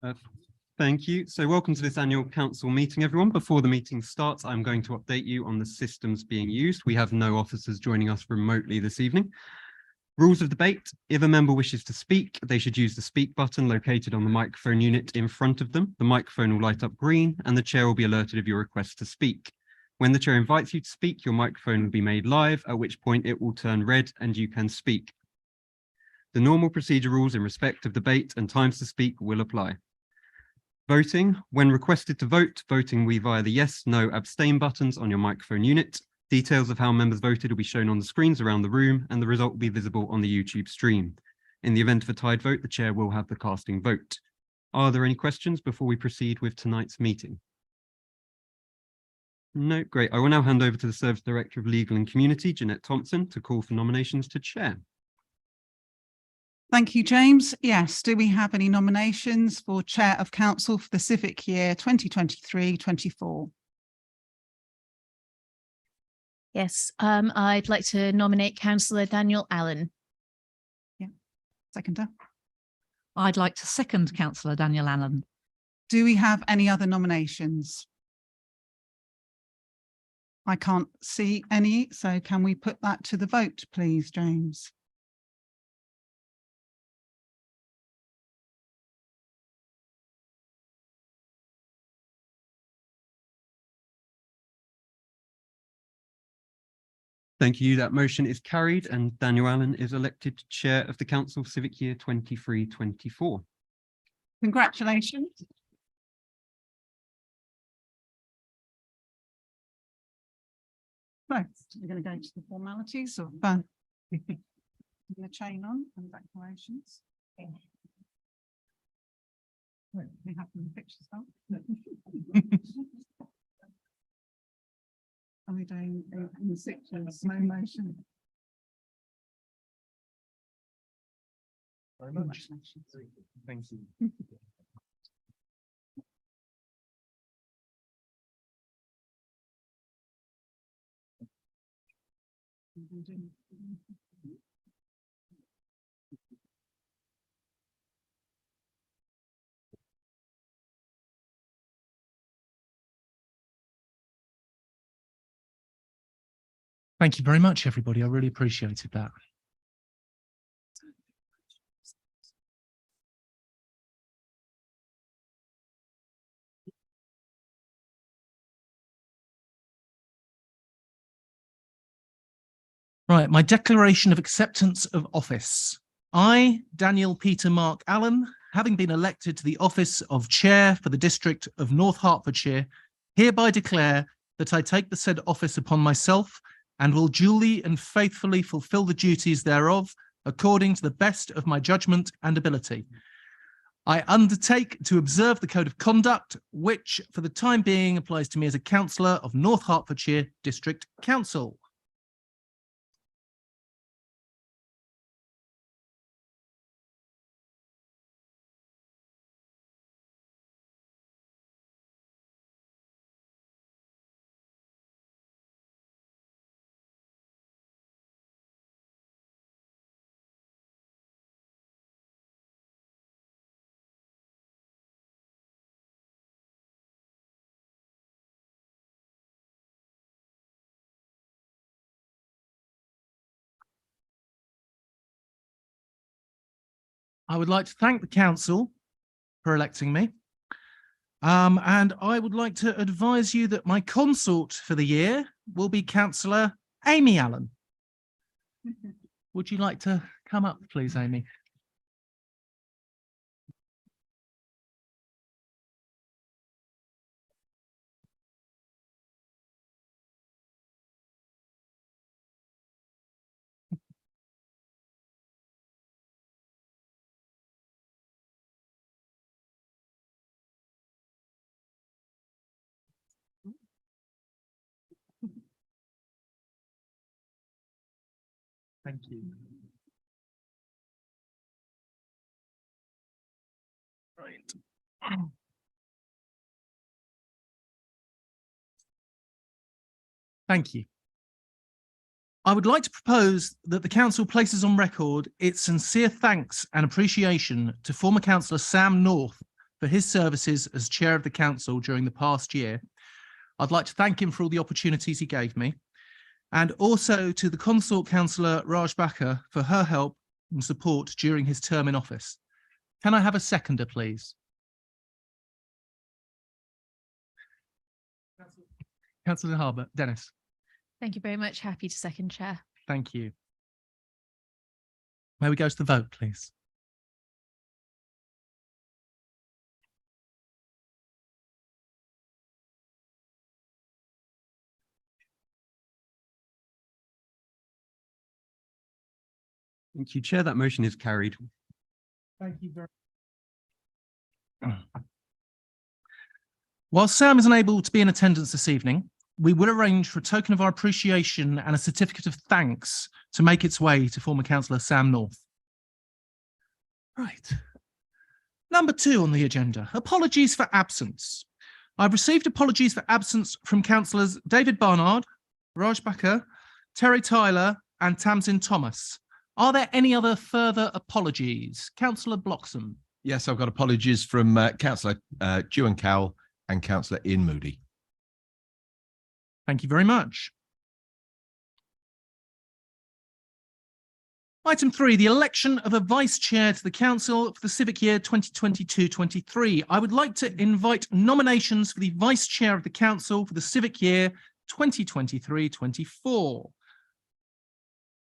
Uh, Thank you. So welcome to this annual council meeting, everyone. Before the meeting starts, I'm going to update you on the systems being used. We have no officers joining us remotely this evening. Rules of debate. If a member wishes to speak, they should use the speak button located on the microphone unit in front of them. The microphone will light up green and the chair will be alerted of your request to speak. When the chair invites you to speak, your microphone will be made live, at which point it will turn red and you can speak. The normal procedure rules in respect of debate and times to speak will apply. Voting. When requested to vote, voting will be via the yes, no, abstain buttons on your microphone unit. Details of how members voted will be shown on the screens around the room, and the result will be visible on the YouTube stream. In the event of a tied vote, the chair will have the casting vote. Are there any questions before we proceed with tonight's meeting? No, great. I will now hand over to the Service Director of Legal and Community, Jeanette Thompson, to call for nominations to chair. Thank you, James. Yes, do we have any nominations for Chair of Council for the civic year 2023-24? Yes, I'd like to nominate Councillor Daniel Allen. Yeah, seconder. I'd like to second Councillor Daniel Allen. Do we have any other nominations? I can't see any, so can we put that to the vote, please, James? Thank you. That motion is carried and Daniel Allen is elected Chair of the Council Civic Year 23-24. Congratulations. So we're going to go to the formalities of the chain on and declarations. We have the pictures up. Are we doing in sections, slow motion? Very much. Thank you. Thank you very much, everybody. I really appreciated that. Right, my declaration of acceptance of office. I, Daniel Peter Mark Allen, having been elected to the office of Chair for the District of North Hertfordshire, hereby declare that I take the said office upon myself and will duly and faithfully fulfil the duties thereof according to the best of my judgment and ability. I undertake to observe the Code of Conduct, which for the time being applies to me as a councillor of North Hertfordshire District Council. I would like to thank the council for electing me. And I would like to advise you that my consort for the year will be Councillor Amy Allen. Would you like to come up, please, Amy? Thank you. Right. Thank you. I would like to propose that the council places on record its sincere thanks and appreciation to former councillor Sam North for his services as chair of the council during the past year. I'd like to thank him for all the opportunities he gave me, and also to the consort councillor Raj Backer for her help and support during his term in office. Can I have a seconder, please? Councillor Harbour, Dennis. Thank you very much. Happy to second, Chair. Thank you. May we go to the vote, please? Thank you, Chair. That motion is carried. Thank you very much. While Sam is unable to be in attendance this evening, we will arrange for a token of our appreciation and a certificate of thanks to make its way to former councillor Sam North. Right. Number 2 on the agenda, apologies for absence. I've received apologies for absence from councillors David Barnard, Raj Backer, Terry Tyler and Tamsin Thomas. Are there any other further apologies? Councillor Bloxham. Yes, I've got apologies from Councillor Dewan Cowell and Councillor Ian Moody. Thank you very much. Item 3, the election of a vice chair to the council for the civic year 2022-23. I would like to invite nominations for the vice chair of the council for the civic year 2023-24.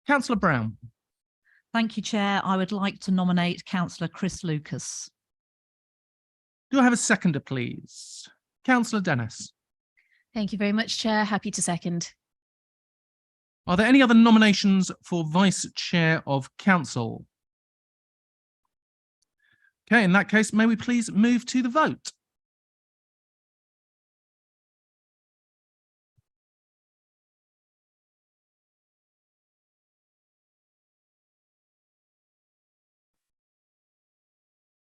Councillor Brown. Thank you, Chair. I would like to nominate Councillor Chris Lucas. Do I have a seconder, please? Councillor Dennis. Thank you very much, Chair. Happy to second. Are there any other nominations for vice chair of council? Okay, in that case, may we please move to the vote?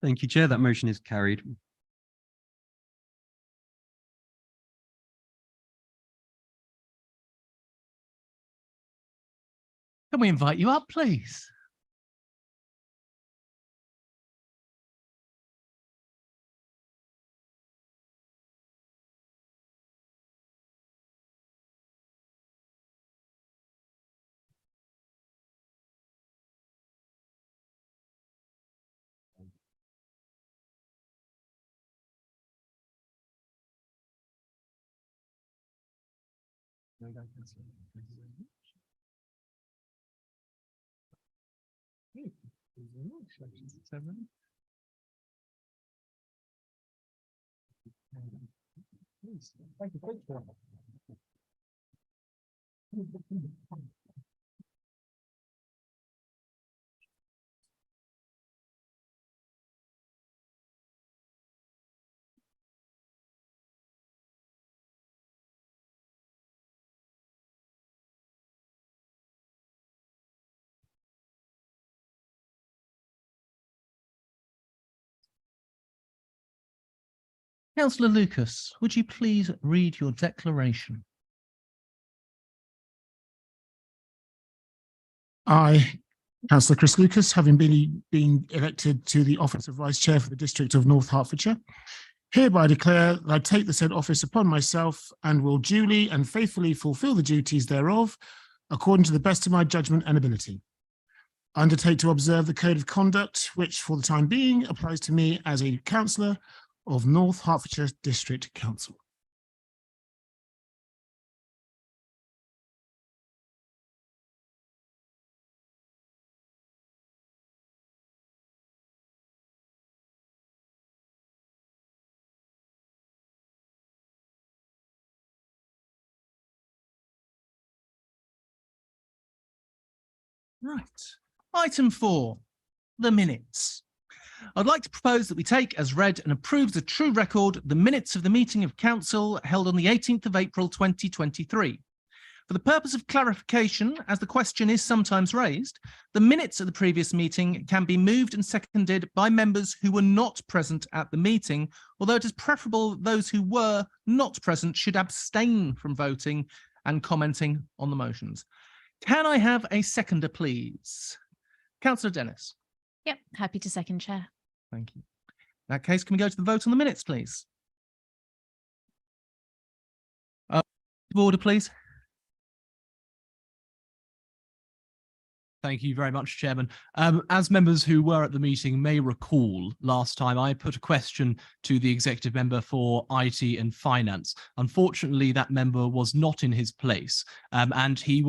Thank you, Chair. That motion is carried. Can we invite you up, please? Councillor Lucas, would you please read your declaration? I, Councillor Chris Lucas, having been elected to the office of Vice Chair for the District of North Hertfordshire, hereby declare that I take the said office upon myself and will duly and faithfully fulfil the duties thereof according to the best of my judgment and ability. I undertake to observe the code of conduct which for the time being applies to me as a councillor of North Hertfordshire District Council. Right. Item 4, the minutes. I'd like to propose that we take as read and approve the true record the minutes of the meeting of council held on the 18th of April 2023. For the purpose of clarification, as the question is sometimes raised, the minutes of the previous meeting can be moved and seconded by members who were not present at the meeting, although it is preferable those who were not present should abstain from voting and commenting on the motions. Can I have a seconder, please? Councillor Dennis. Yep. Happy to second, Chair. Thank you. In that case, can we go to the vote on the minutes, please? Order, please. Thank you very much, Chairman. As members who were at the meeting may recall, last time I put a question to the executive member for IT and finance. Unfortunately, that member was not in his place, and he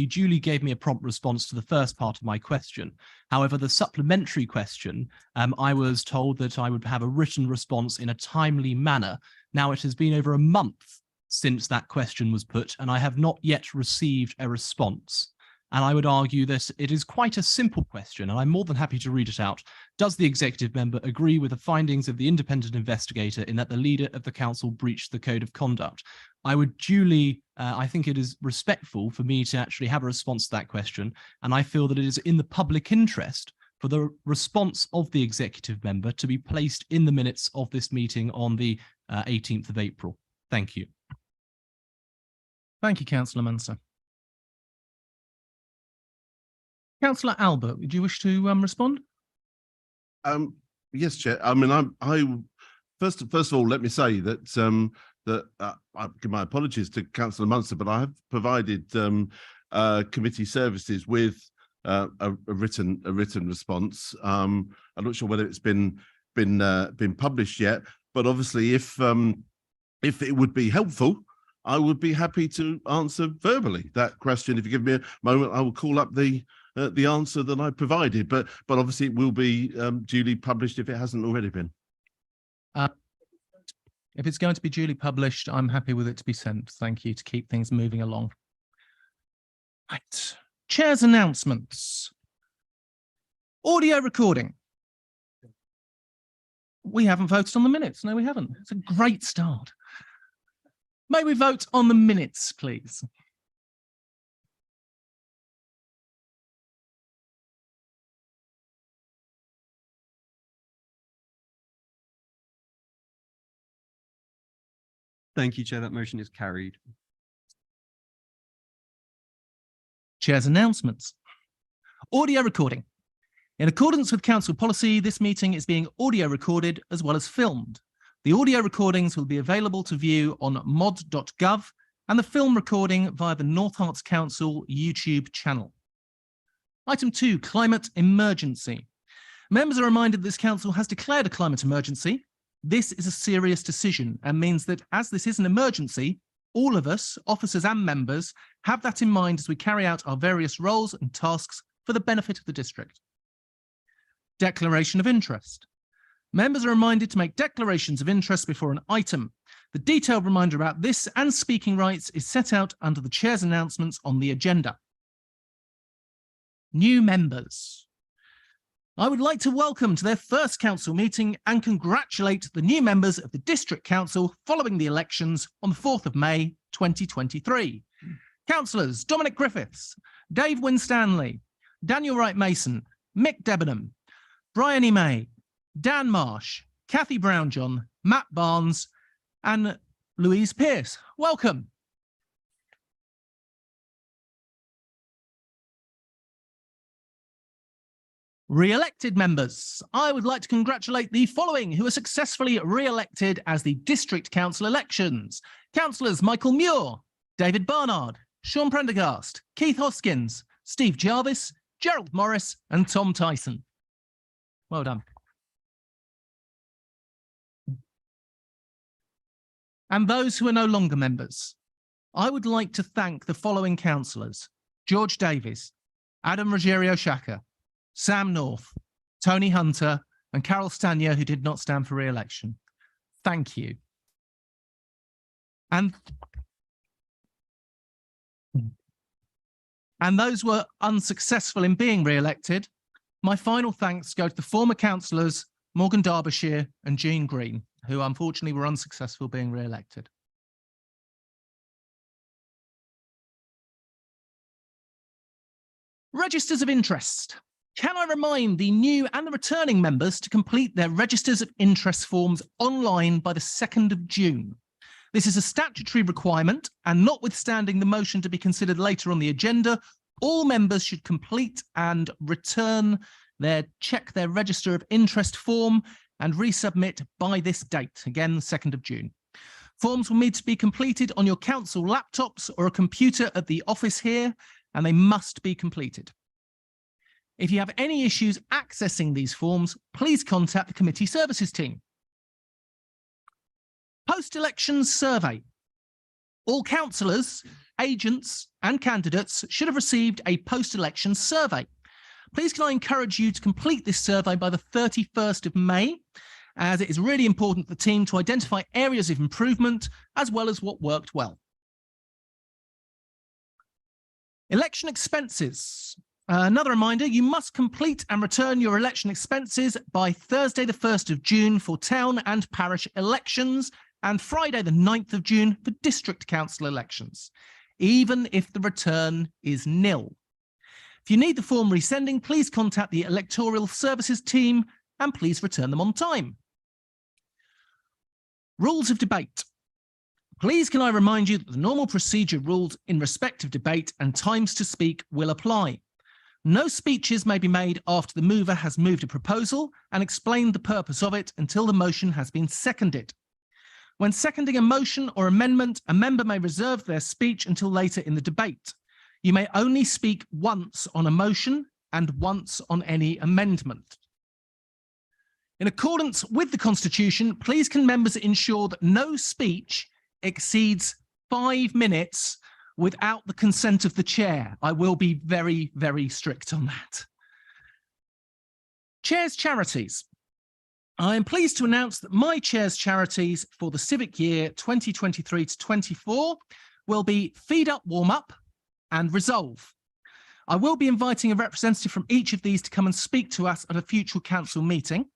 duly gave me a prompt response to the first part of my question. However, the supplementary question, I was told that I would have a written response in a timely manner. Now it has been over a month since that question was put, and I have not yet received a response. And I would argue that it is quite a simple question, and I'm more than happy to read it out. Does the executive member agree with the findings of the independent investigator in that the leader of the council breached the code of conduct? I would duly, I think it is respectful for me to actually have a response to that question, and I feel that it is in the public interest for the response of the executive member to be placed in the minutes of this meeting on the 18th of April. Thank you. Thank you, Councillor Manser. Councillor Albert, would you wish to respond? Yes, Chair. I mean, I first of all, let me say that I give my apologies to Councillor Munster, but I have provided committee services with a written response. I'm not sure whether it's been published yet, but obviously, if it would be helpful, I would be happy to answer verbally that question. If you give me a moment, I will call up the answer that I provided, but obviously it will be duly published if it hasn't already been. If it's going to be duly published, I'm happy with it to be sent. Thank you, to keep things moving along. Right. Chair's announcements. Audio recording. We haven't voted on the minutes. No, we haven't. It's a great start. May we vote on the minutes, please? Thank you, Chair. That motion is carried. Chair's announcements. Audio recording. In accordance with council policy, this meeting is being audio recorded as well as filmed. The audio recordings will be available to view on mod.gov and the film recording via the North Herts Council YouTube channel. Item 2, climate emergency. Members are reminded this council has declared a climate emergency. This is a serious decision and means that as this is an emergency, all of us, officers and members, have that in mind as we carry out our various roles and tasks for the benefit of the district. Declaration of interest. Members are reminded to make declarations of interest before an item. The detailed reminder about this and speaking rights is set out under the Chair's announcements on the agenda. New members. I would like to welcome to their first council meeting and congratulate the new members of the District Council following the elections on the 4th of May 2023. Councillors Dominic Griffiths, Dave Winstanley, Daniel Wright Mason, Mick Debenham, Brian E. May, Dan Marsh, Kathy Brownjohn, Matt Barnes, and Louise Pearce. Welcome. Re-elected members. I would like to congratulate the following who are successfully re-elected as the District Council elections. Councillors Michael Muir, David Barnard, Sean Prendergast, Keith Hoskins, Steve Jarvis, Gerald Morris, and Tom Tyson. Well done. And those who are no longer members, I would like to thank the following councillors: George Davies, Adam Ruggiero-Shaka, Sam North, Tony Hunter, and Carol Stanier, who did not stand for re-election. Thank you. And those who were unsuccessful in being re-elected, my final thanks go to the former councillors Morgan Derbyshire and Jean Green, who unfortunately were unsuccessful being re-elected. Registers of interest. Can I remind the new and the returning members to complete their registers of interest forms online by the 2nd of June? This is a statutory requirement, and notwithstanding the motion to be considered later on the agenda, all members should complete and check their register of interest form and resubmit by this date, again, 2nd of June. Forms will need to be completed on your council laptops or a computer at the office here, and they must be completed. If you have any issues accessing these forms, please contact the committee services team. Post-election survey. All councillors, agents and candidates should have received a post-election survey. Please can I encourage you to complete this survey by the 31st of May, as it is really important for the team to identify areas of improvement as well as what worked well. Election expenses. Another reminder, you must complete and return your election expenses by Thursday the 1st of June for town and parish elections and Friday the 9th of June for district council elections, even if the return is nil. If you need the form resending, please contact the electoral services team and please return them on time. Rules of debate. Please can I remind you that the normal procedure rules in respect of debate and times to speak will apply. No speeches may be made after the mover has moved a proposal and explained the purpose of it until the motion has been seconded. When seconding a motion or amendment, a member may reserve their speech until later in the debate. You may only speak once on a motion and once on any amendment. In accordance with the Constitution, please can members ensure that no speech exceeds 5 minutes without the consent of the chair. I will be very, very strict on that. Chair's charities. I am pleased to announce that my chair's charities for the civic year 2023 to 24 will be Feed Up, Warm Up and Resolve. I will be inviting a representative from each of these to come and speak to us at a future council meeting.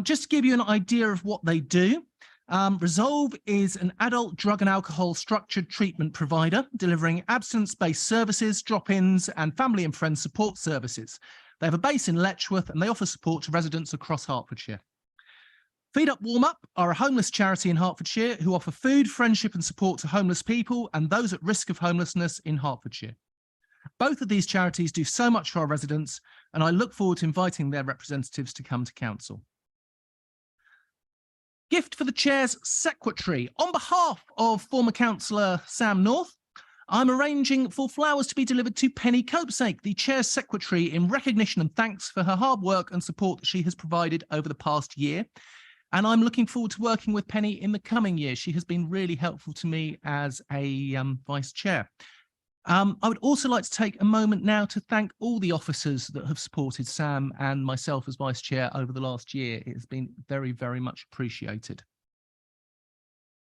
Just to give you an idea of what they do, Resolve is an adult drug and alcohol structured treatment provider delivering abstinence-based services, drop-ins and family and friends support services. They have a base in Letchworth and they offer support to residents across Hertfordshire. Feed Up Warm Up are a homeless charity in Hertfordshire who offer food, friendship and support to homeless people and those at risk of homelessness in Hertfordshire. Both of these charities do so much for our residents and I look forward to inviting their representatives to come to council. Gift for the chair's secretary. On behalf of former councillor Sam North, I'm arranging for flowers to be delivered to Penny Copesake, the chair's secretary, in recognition and thanks for her hard work and support that she has provided over the past year. And I'm looking forward to working with Penny in the coming year. She has been really helpful to me as a vice chair. I would also like to take a moment now to thank all the officers that have supported Sam and myself as vice chair over the last year. It has been very, very much appreciated.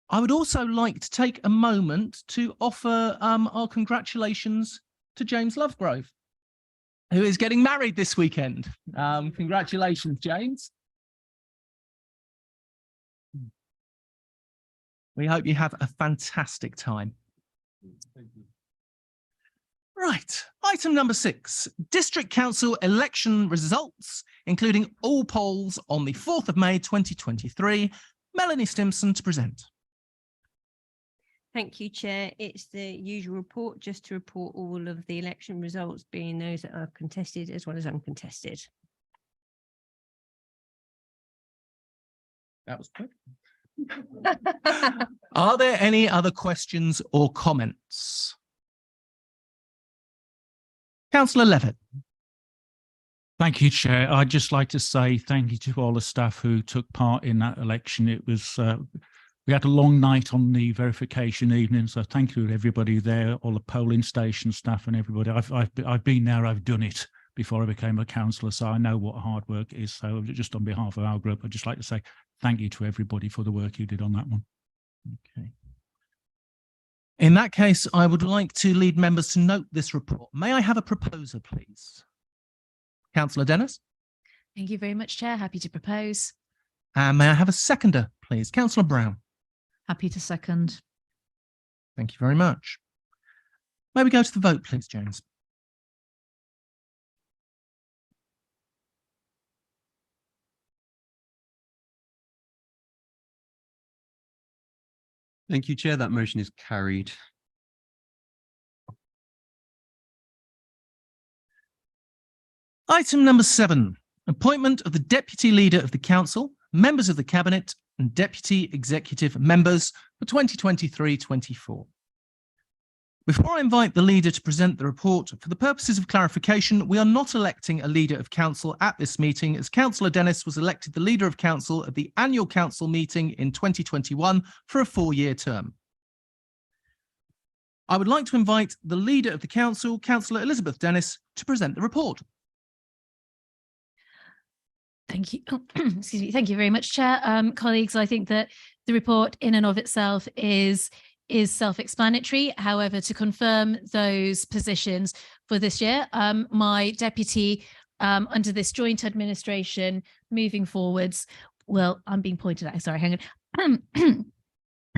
I would also like to take a moment to offer our congratulations to James Lovegrove, who is getting married this weekend. Congratulations, James. We hope you have a fantastic time. Thank you. Right, item number 6, District Council election results, including all polls on the 4th of May 2023. Melanie Stimson to present. Thank you, Chair. It's the usual report, just to report all of the election results, being those that are contested as well as uncontested. That was quick. Are there any other questions or comments? Councillor Levitt. Thank you, Chair. I'd just like to say thank you to all the staff who took part in that election. It was we had a long night on the verification evening, so thank you to everybody there, all the polling station staff and everybody. I've been there, I've done it before I became a councillor, so I know what hard work is. So just on behalf of our group, I'd just like to say thank you to everybody for the work you did on that one. Okay. In that case, I would like to lead members to note this report. May I have a proposer, please? Councillor Dennis. Thank you very much, Chair. Happy to propose. And may I have a seconder, please? Councillor Brown. Happy to second. Thank you very much. May we go to the vote, please, James? Thank you, Chair. That motion is carried. Item number 7, appointment of the Deputy Leader of the Council. members of the Cabinet and Deputy Executive Members for 2023-24. Before I invite the leader to present the report, for the purposes of clarification, we are not electing a leader of council at this meeting, as Councillor Dennis was elected the leader of council at the annual council meeting in 2021 for a 4-year term. I would like to invite the leader of the council, Councillor Elizabeth Dennis, to present the report. Thank you. Excuse me. Thank you very much, Chair. Colleagues, I think that the report in and of itself is self-explanatory. However, to confirm those positions for this year, my deputy under this joint administration moving forwards, well, I'm being pointed at, sorry, hang on.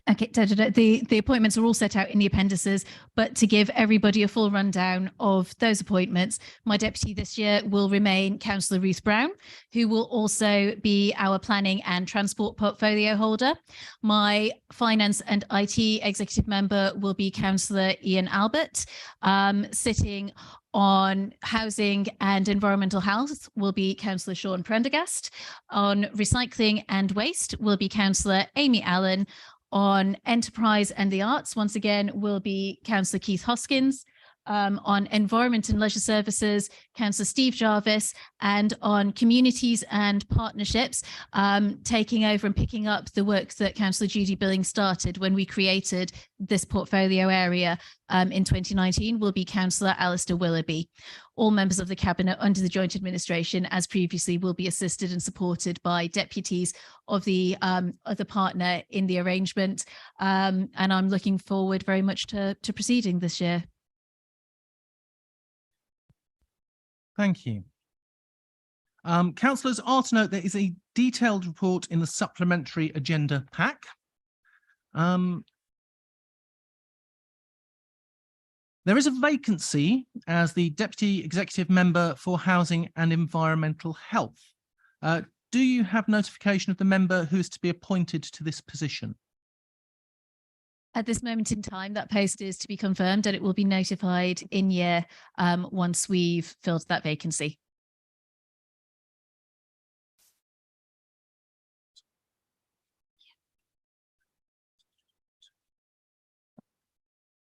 Okay, the appointments are all set out in the appendices, but to give everybody a full rundown of those appointments, my deputy this year will remain Councillor Ruth Brown, who will also be our planning and transport portfolio holder. My finance and IT executive member will be Councillor Ian Albert. Sitting on housing and environmental health will be Councillor Sean Prendergast. On recycling and waste will be Councillor Amy Allen. On enterprise and the arts, once again, will be Councillor Keith Hoskins. On environment and leisure services, Councillor Steve Jarvis, and on communities and partnerships, taking over and picking up the work that Councillor Judy Billing started when we created this portfolio area in 2019 will be Councillor Alistair Willoughby. All members of the Cabinet under the joint administration, as previously, will be assisted and supported by deputies of the partner in the arrangement. And I'm looking forward very much to proceeding this year. Thank you. Councillors are to note there is a detailed report in the supplementary agenda pack. There is a vacancy as the Deputy Executive Member for Housing and Environmental Health. Do you have notification of the member who is to be appointed to this position? At this moment in time, that post is to be confirmed and it will be notified in year once we've filled that vacancy.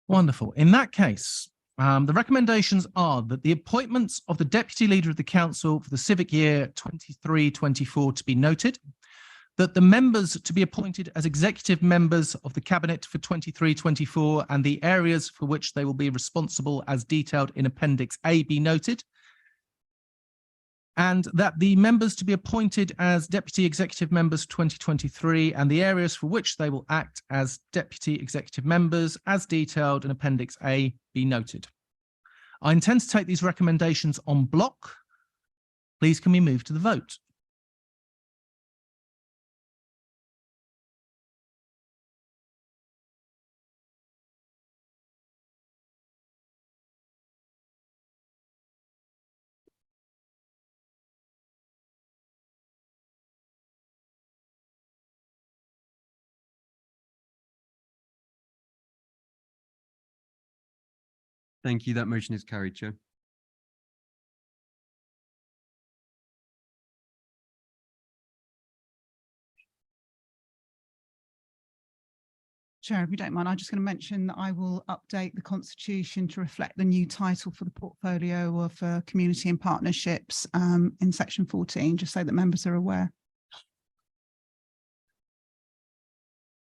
Wonderful. In that case, the recommendations are that the appointments of the Deputy Leader of the Council for the civic year 23-24 to be noted, that the members to be appointed as executive members of the Cabinet for 23-24 and the areas for which they will be responsible as detailed in Appendix A be noted, and that the members to be appointed as Deputy Executive Members 2023 and the areas for which they will act as Deputy Executive Members as detailed in Appendix A be noted. I intend to take these recommendations en bloc. Please can we move to the vote? Thank you. That motion is carried, Chair. Chair, if you don't mind, I'm just going to mention that I will update the Constitution to reflect the new title for the portfolio of community and partnerships in section 14, just so that members are aware.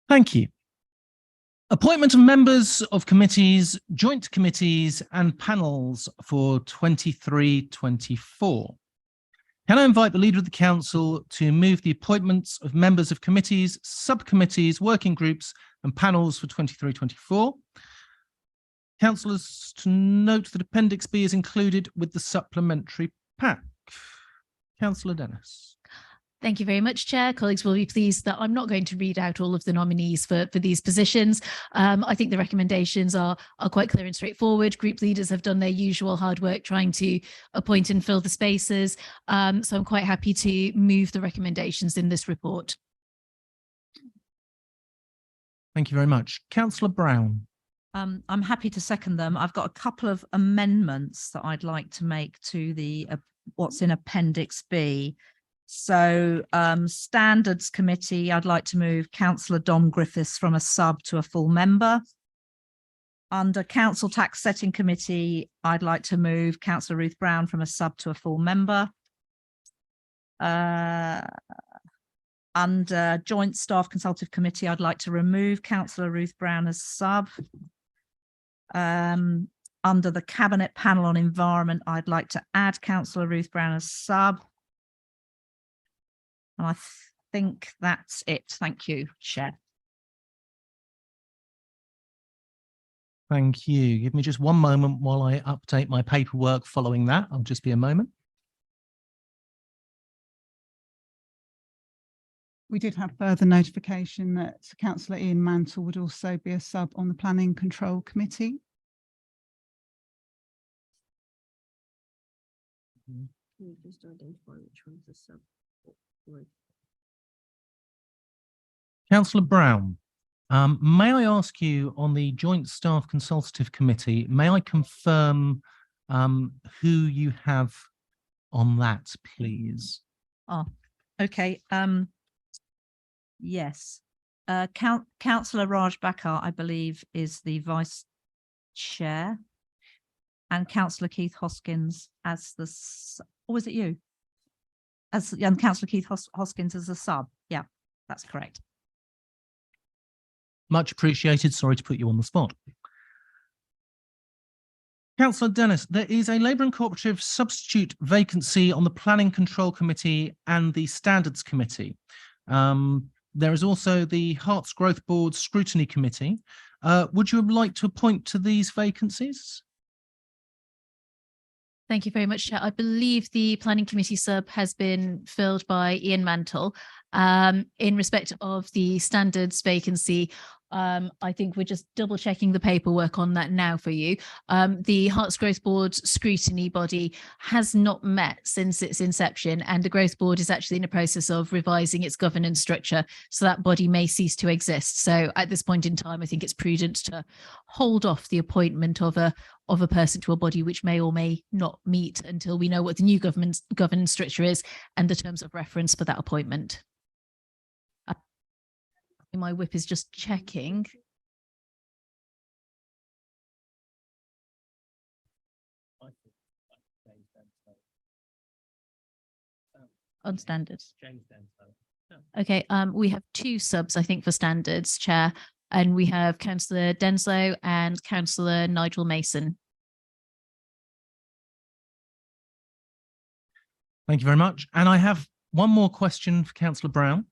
Thank you. Appointment of members of committees, joint committees and panels for 23-24. Can I invite the Leader of the Council to move the appointments of members of committees, subcommittees, working groups and panels for 23-24? Councillors to note that Appendix B is included with the supplementary pack. Councillor Dennis. Thank you very much, Chair. Colleagues will be pleased that I'm not going to read out all of the nominees for these positions. I think the recommendations are quite clear and straightforward. Group leaders have done their usual hard work trying to appoint and fill the spaces. So I'm quite happy to move the recommendations in this report. Thank you very much. Councillor Brown. I'm happy to second them. I've got a couple of amendments that I'd like to make to the what's in Appendix B. So Standards Committee, I'd like to move Councillor Dom Griffiths from a sub to a full member. Under Council Tax Setting Committee, I'd like to move Councillor Ruth Brown from a sub to a full member. Under Joint Staff Consultative Committee, I'd like to remove Councillor Ruth Brown as sub. Under the Cabinet Panel on Environment, I'd like to add Councillor Ruth Brown as sub. And I think that's it. Thank you, Chair. Thank you. Give me just one moment while I update my paperwork following that. I'll just be a moment. We did have further notification that Councillor Ian Mantle would also be a sub on the Planning Control Committee. Can you just identify which one's the sub? Councillor Brown, may I ask you on the Joint Staff Consultative Committee, may I confirm who you have on that, please? Oh, okay. Yes. Councillor Raj Bakar, I believe, is the vice chair, and Councillor Keith Hoskins as the, or was it you? As Councillor Keith Hoskins as a sub. Yeah, that's correct. Much appreciated. Sorry to put you on the spot. Councillor Dennis, there is a Labour and Cooperative substitute vacancy on the Planning Control Committee and the Standards Committee. There is also the Herts Growth Board Scrutiny Committee. Would you like to appoint to these vacancies? Thank you very much, Chair. I believe the Planning Committee sub has been filled by Ian Mantle. In respect of the standards vacancy, I think we're just double checking the paperwork on that now for you. The Herts Growth Board scrutiny body has not met since its inception, and the Growth Board is actually in the process of revising its governance structure, so that body may cease to exist. So at this point in time, I think it's prudent to hold off the appointment of a person to a body which may or may not meet until we know what the new governance structure is and the terms of reference for that appointment. My whip is just checking. On standards. Okay, we have two subs, I think, for standards, Chair, and we have Councillor Denslow and Councillor Nigel Mason. Thank you very much. And I have one more question for Councillor Brown,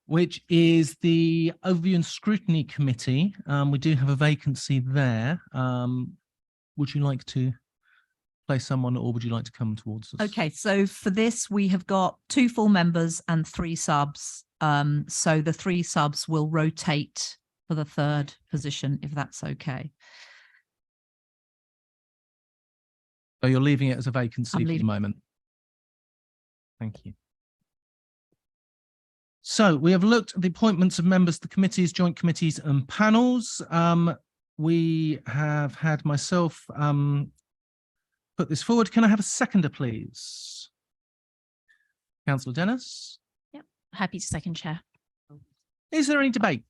which is the Overview and Scrutiny Committee. We do have a vacancy there. Would you like to place someone, or would you like to come towards us? Okay, so for this, we have got 2 full members and 3 subs. So the 3 subs will rotate for the 3rd position, if that's okay. So you're leaving it as a vacancy for the moment. Thank you. So we have looked at the appointments of members of the committees, joint committees and panels. We have had myself put this forward. Can I have a seconder, please? Councillor Dennis? Yep, happy to second, Chair. Is there any debate?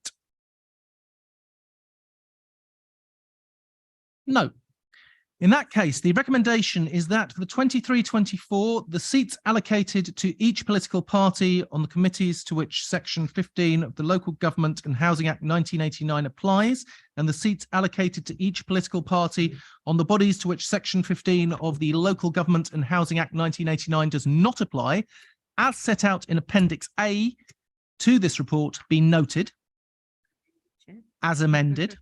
No. In that case, the recommendation is that for the 23-24, the seats allocated to each political party on the committees to which Section 15 of the Local Government and Housing Act 1989 applies, and the seats allocated to each political party on the bodies to which Section 15 of the Local Government and Housing Act 1989 does not apply, as set out in Appendix A to this report, be noted as amended.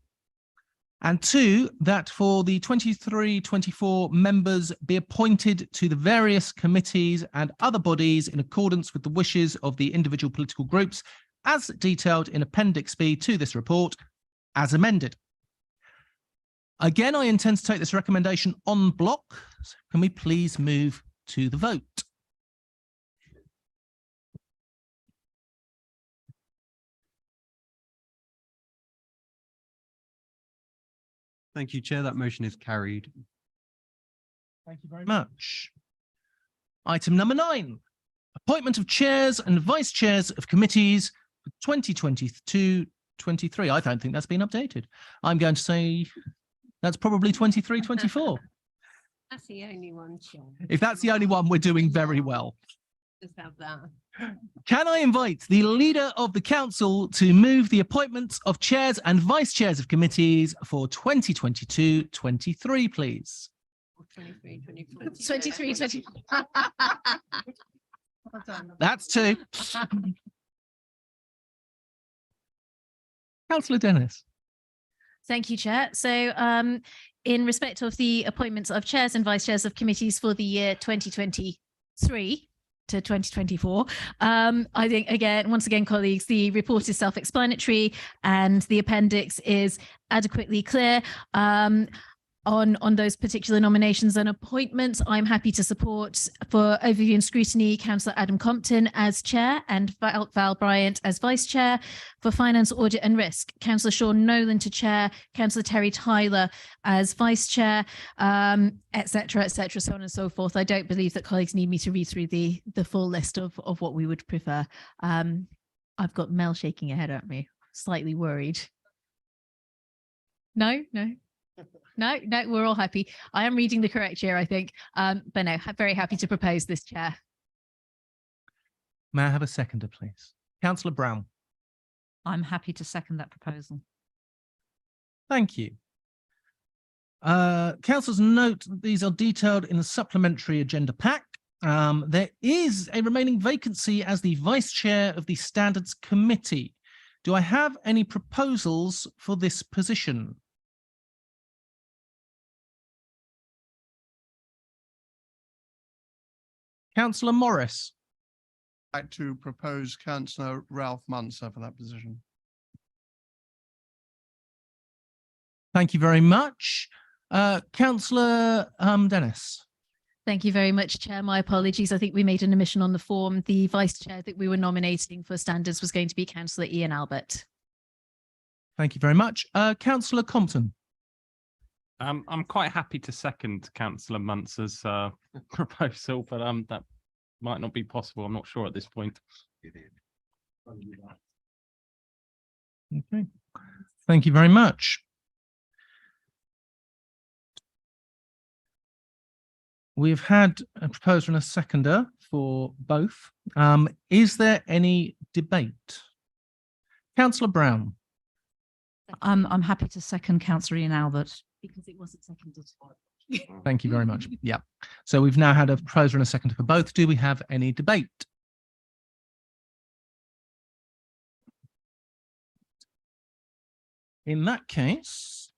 And 2, that for the 23-24 members be appointed to the various committees and other bodies in accordance with the wishes of the individual political groups, as detailed in Appendix B to this report, as amended. Again, I intend to take this recommendation en bloc. So can we please move to the vote? Thank you, Chair. That motion is carried. Thank you very much. Item number 9, appointment of chairs and vice chairs of committees for 2022-23. I don't think that's been updated. I'm going to say that's probably 23-24. That's the only one, Chair. If that's the only one, we're doing very well. Just have that. Can I invite the leader of the council to move the appointments of chairs and vice chairs of committees for 2022-23, please? 23, 24. 23, 20. That's 2. Councillor Dennis. Thank you, Chair. So in respect of the appointments of chairs and vice chairs of committees for the year 2023 to 2024, I think, once again, colleagues, the report is self-explanatory and the appendix is adequately clear. On those particular nominations and appointments, I'm happy to support, for overview and scrutiny, Councillor Adam Compton as chair and Val Bryant as vice chair. For finance, audit and risk, Councillor Sean Nolan to chair, Councillor Terry Tyler as vice chair, etc., so on and so forth. I don't believe that colleagues need me to read through the full list of what we would prefer. I've got Mel shaking her head at me, slightly worried. No, we're all happy. I am reading the correct chair, I think. But no, I'm very happy to propose this, Chair. May I have a seconder, please? Councillor Brown. I'm happy to second that proposal. Thank you. Councillors, note that these are detailed in the supplementary agenda pack. There is a remaining vacancy as the vice chair of the Standards Committee. Do I have any proposals for this position? Councillor Morris. I'd like to propose Councillor Ralph Muncer for that position. Thank you very much. Councillor Dennis. Thank you very much, Chair. My apologies. I think we made an omission on the form. The vice chair that we were nominating for standards was going to be Councillor Ian Albert. Thank you very much. Councillor Compton. I'm quite happy to second Councillor Muncer's proposal, but that might not be possible. I'm not sure at this point. Okay. Thank you very much. We've had a proposer and a seconder for both. Is there any debate? Councillor Brown. I'm happy to second Councillor Ian Albert. Because it wasn't seconded. Thank you very much. Yeah. So we've now had a proposer and a seconder for both. Do we have any debate? In that case,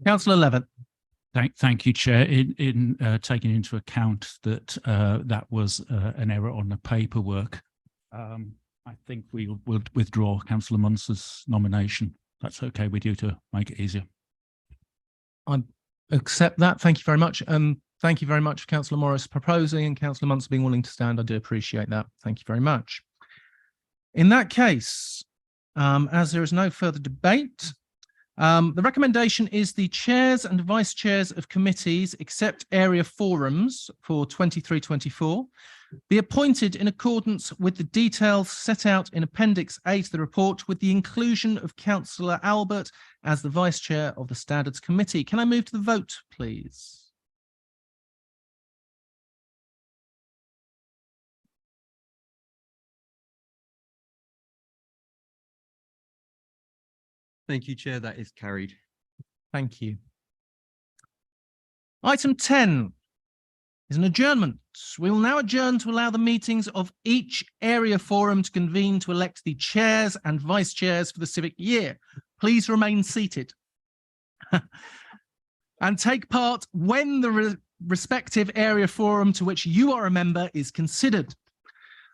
Councillor Levitt. Thank you, Chair. In taking into account that that was an error on the paperwork, I think we will withdraw Councillor Muncer's nomination. That's okay with you to make it easier. I accept that. Thank you very much. Thank you very much for Councillor Morris proposing and Councillor Muncer being willing to stand. I do appreciate that. Thank you very much. In that case, as there is no further debate, the recommendation is the chairs and vice chairs of committees, except area forums for 23-24, be appointed in accordance with the details set out in Appendix A to the report, with the inclusion of Councillor Albert as the vice chair of the Standards Committee. Can I move to the vote, please? Thank you, Chair. That is carried. Thank you. Item 10 is an adjournment. We will now adjourn to allow the meetings of each area forum to convene to elect the chairs and vice chairs for the civic year. Please remain seated and take part when the respective area forum to which you are a member is considered.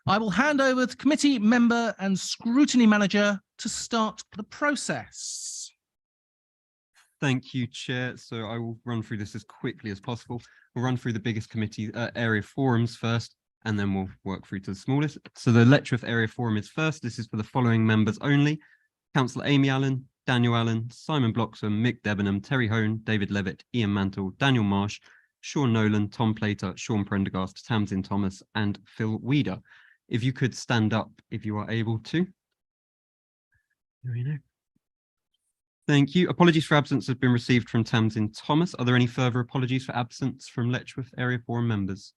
I will hand over to committee member and scrutiny manager, to start the process. Thank you, Chair. So I will run through this as quickly as possible. We'll run through the biggest committee area forums first, and then we'll work through to the smallest. So the Letchworth Area Forum is first. This is for the following members only: Councillor Amy Allen, Daniel Allen, Simon Bloxham, Mick Debenham, Terry Hone, David Levitt, Ian Mantle, Daniel Marsh, Sean Nolan, Tom Plater, Sean Prendergast, Tamsin Thomas, and Phil Weeder. If you could stand up if you are able to. There we go. Thank you. Apologies for absence have been received from Tamsin Thomas. Are there any further apologies for absence from Letchworth Area Forum members?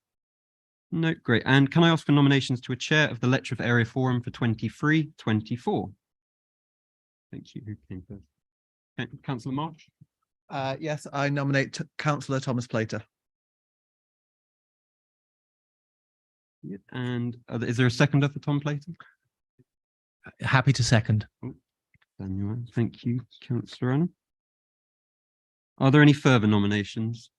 No, great. And can I ask for nominations to a chair of the Letchworth Area Forum for 23-24? Thank you. Who came first? Okay, Councillor March. Yes, I nominate Councillor Thomas Plater. Yeah, and is there a seconder for Tom Plater? Happy to second. Daniel, thank you, Councillor Allen. Are there any further nominations?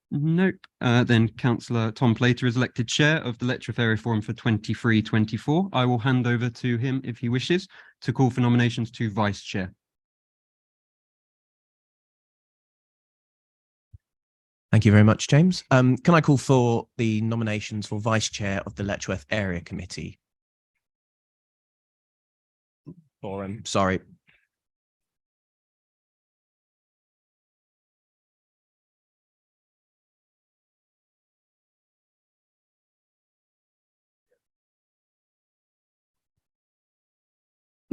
Nope. Then Councillor Tom Plater is elected chair of the Letchworth Area Forum for 23-24. I will hand over to him if he wishes to call for nominations to vice chair. Thank you very much, James. Can I call for the nominations for vice chair of the Letchworth Area Committee? Forum. Sorry.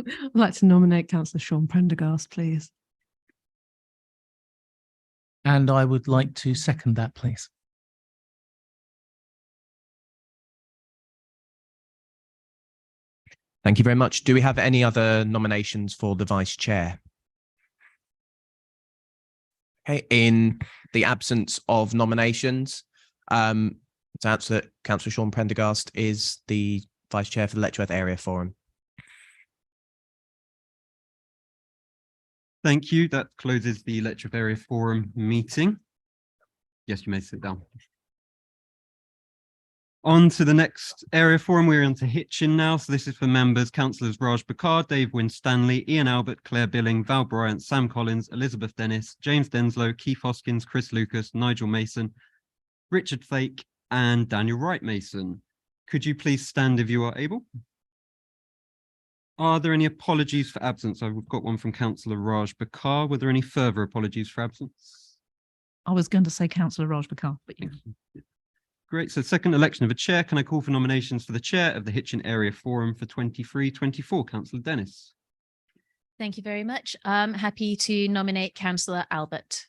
I'd like to nominate Councillor Sean Prendergast, please. And I would like to second that, please. Thank you very much. Do we have any other nominations for the vice chair? Okay, in the absence of nominations, it's out that Councillor Sean Prendergast is the vice chair for the Letchworth Area Forum. Thank you. That closes the Letchworth Area Forum meeting. Yes, you may sit down. On to the next area forum, we're on to Hitchin now. So this is for members, Councillors Raj Bakar, Dave Winstanley, Ian Albert, Claire Billing, Val Bryant, Sam Collins, Elizabeth Dennis, James Denslow, Keith Hoskins, Chris Lucas, Nigel Mason, Richard Fake, and Daniel Wright Mason. Could you please stand if you are able? Are there any apologies for absence? I've got one from Councillor Raj Bakar. Were there any further apologies for absence? I was going to say Councillor Raj Bakar, but you. Great. So second election of a chair. Can I call for nominations for the chair of the Hitchin Area Forum for 23-24? Councillor Dennis. Thank you very much. Happy to nominate Councillor Albert.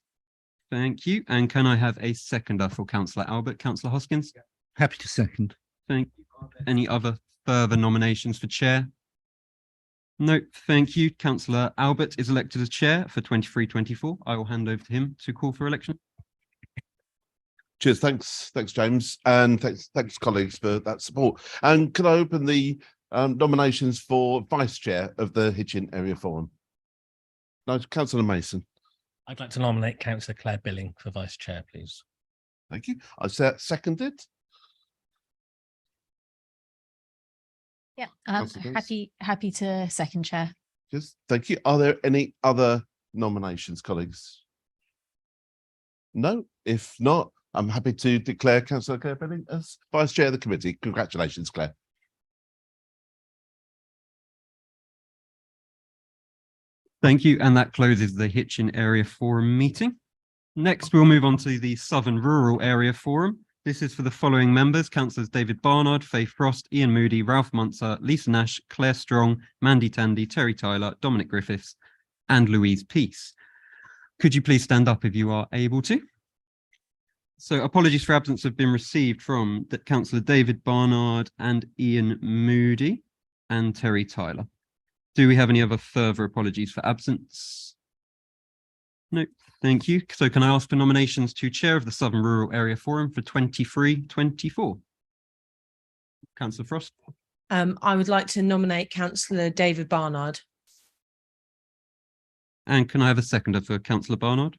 Thank you. And can I have a seconder for Councillor Albert? Councillor Hoskins. Happy to second. Thank you. Any other further nominations for chair? No, thank you. Councillor Albert is elected as chair for 23-24. I will hand over to him to call for election. Cheers. Thanks, James, and thanks, colleagues, for that support. And can I open the nominations for vice chair of the Hitchin Area Forum? No, Councillor Mason. I'd like to nominate Councillor Claire Billing for vice chair, please. Thank you. I seconded. Yeah, Councillor Dennis. happy to second, chair. Yes, thank you. Are there any other nominations, colleagues? No. If not, I'm happy to declare Councillor Claire Billing as vice chair of the committee. Congratulations, Claire. Thank you. And that closes the Hitchin Area Forum meeting. Next, we'll move on to the Southern Rural Area Forum. This is for the following members: Councillors David Barnard, Faye Frost, Ian Moody, Ralph Muntzer, Lisa Nash, Claire Strong, Mandy Tandy, Terry Tyler, Dominic Griffiths, and Louise Peace. Could you please stand up if you are able to? So apologies for absence have been received from Councillor David Barnard and Ian Moody and Terry Tyler. Do we have any other further apologies for absence? No, thank you. So can I ask for nominations to chair of the Southern Rural Area Forum for 23-24? Councillor Frost. I would like to nominate Councillor David Barnard. And can I have a seconder for Councillor Barnard?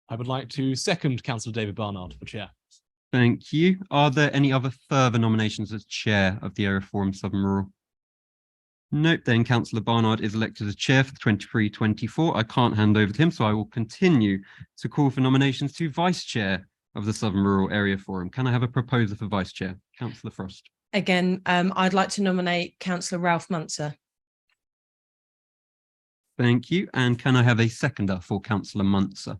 I would like to second Councillor David Barnard for chair. Thank you. Are there any other further nominations as chair of the Area Forum Southern Rural? Nope, then Councillor Barnard is elected as chair for 23-24. I can't hand over to him, so I will continue to call for nominations to vice chair of the Southern Rural Area Forum. Can I have a proposer for vice chair? Councillor Frost. Again, I'd like to nominate Councillor Ralph Munzer. Thank you. And can I have a seconder for Councillor Munzer?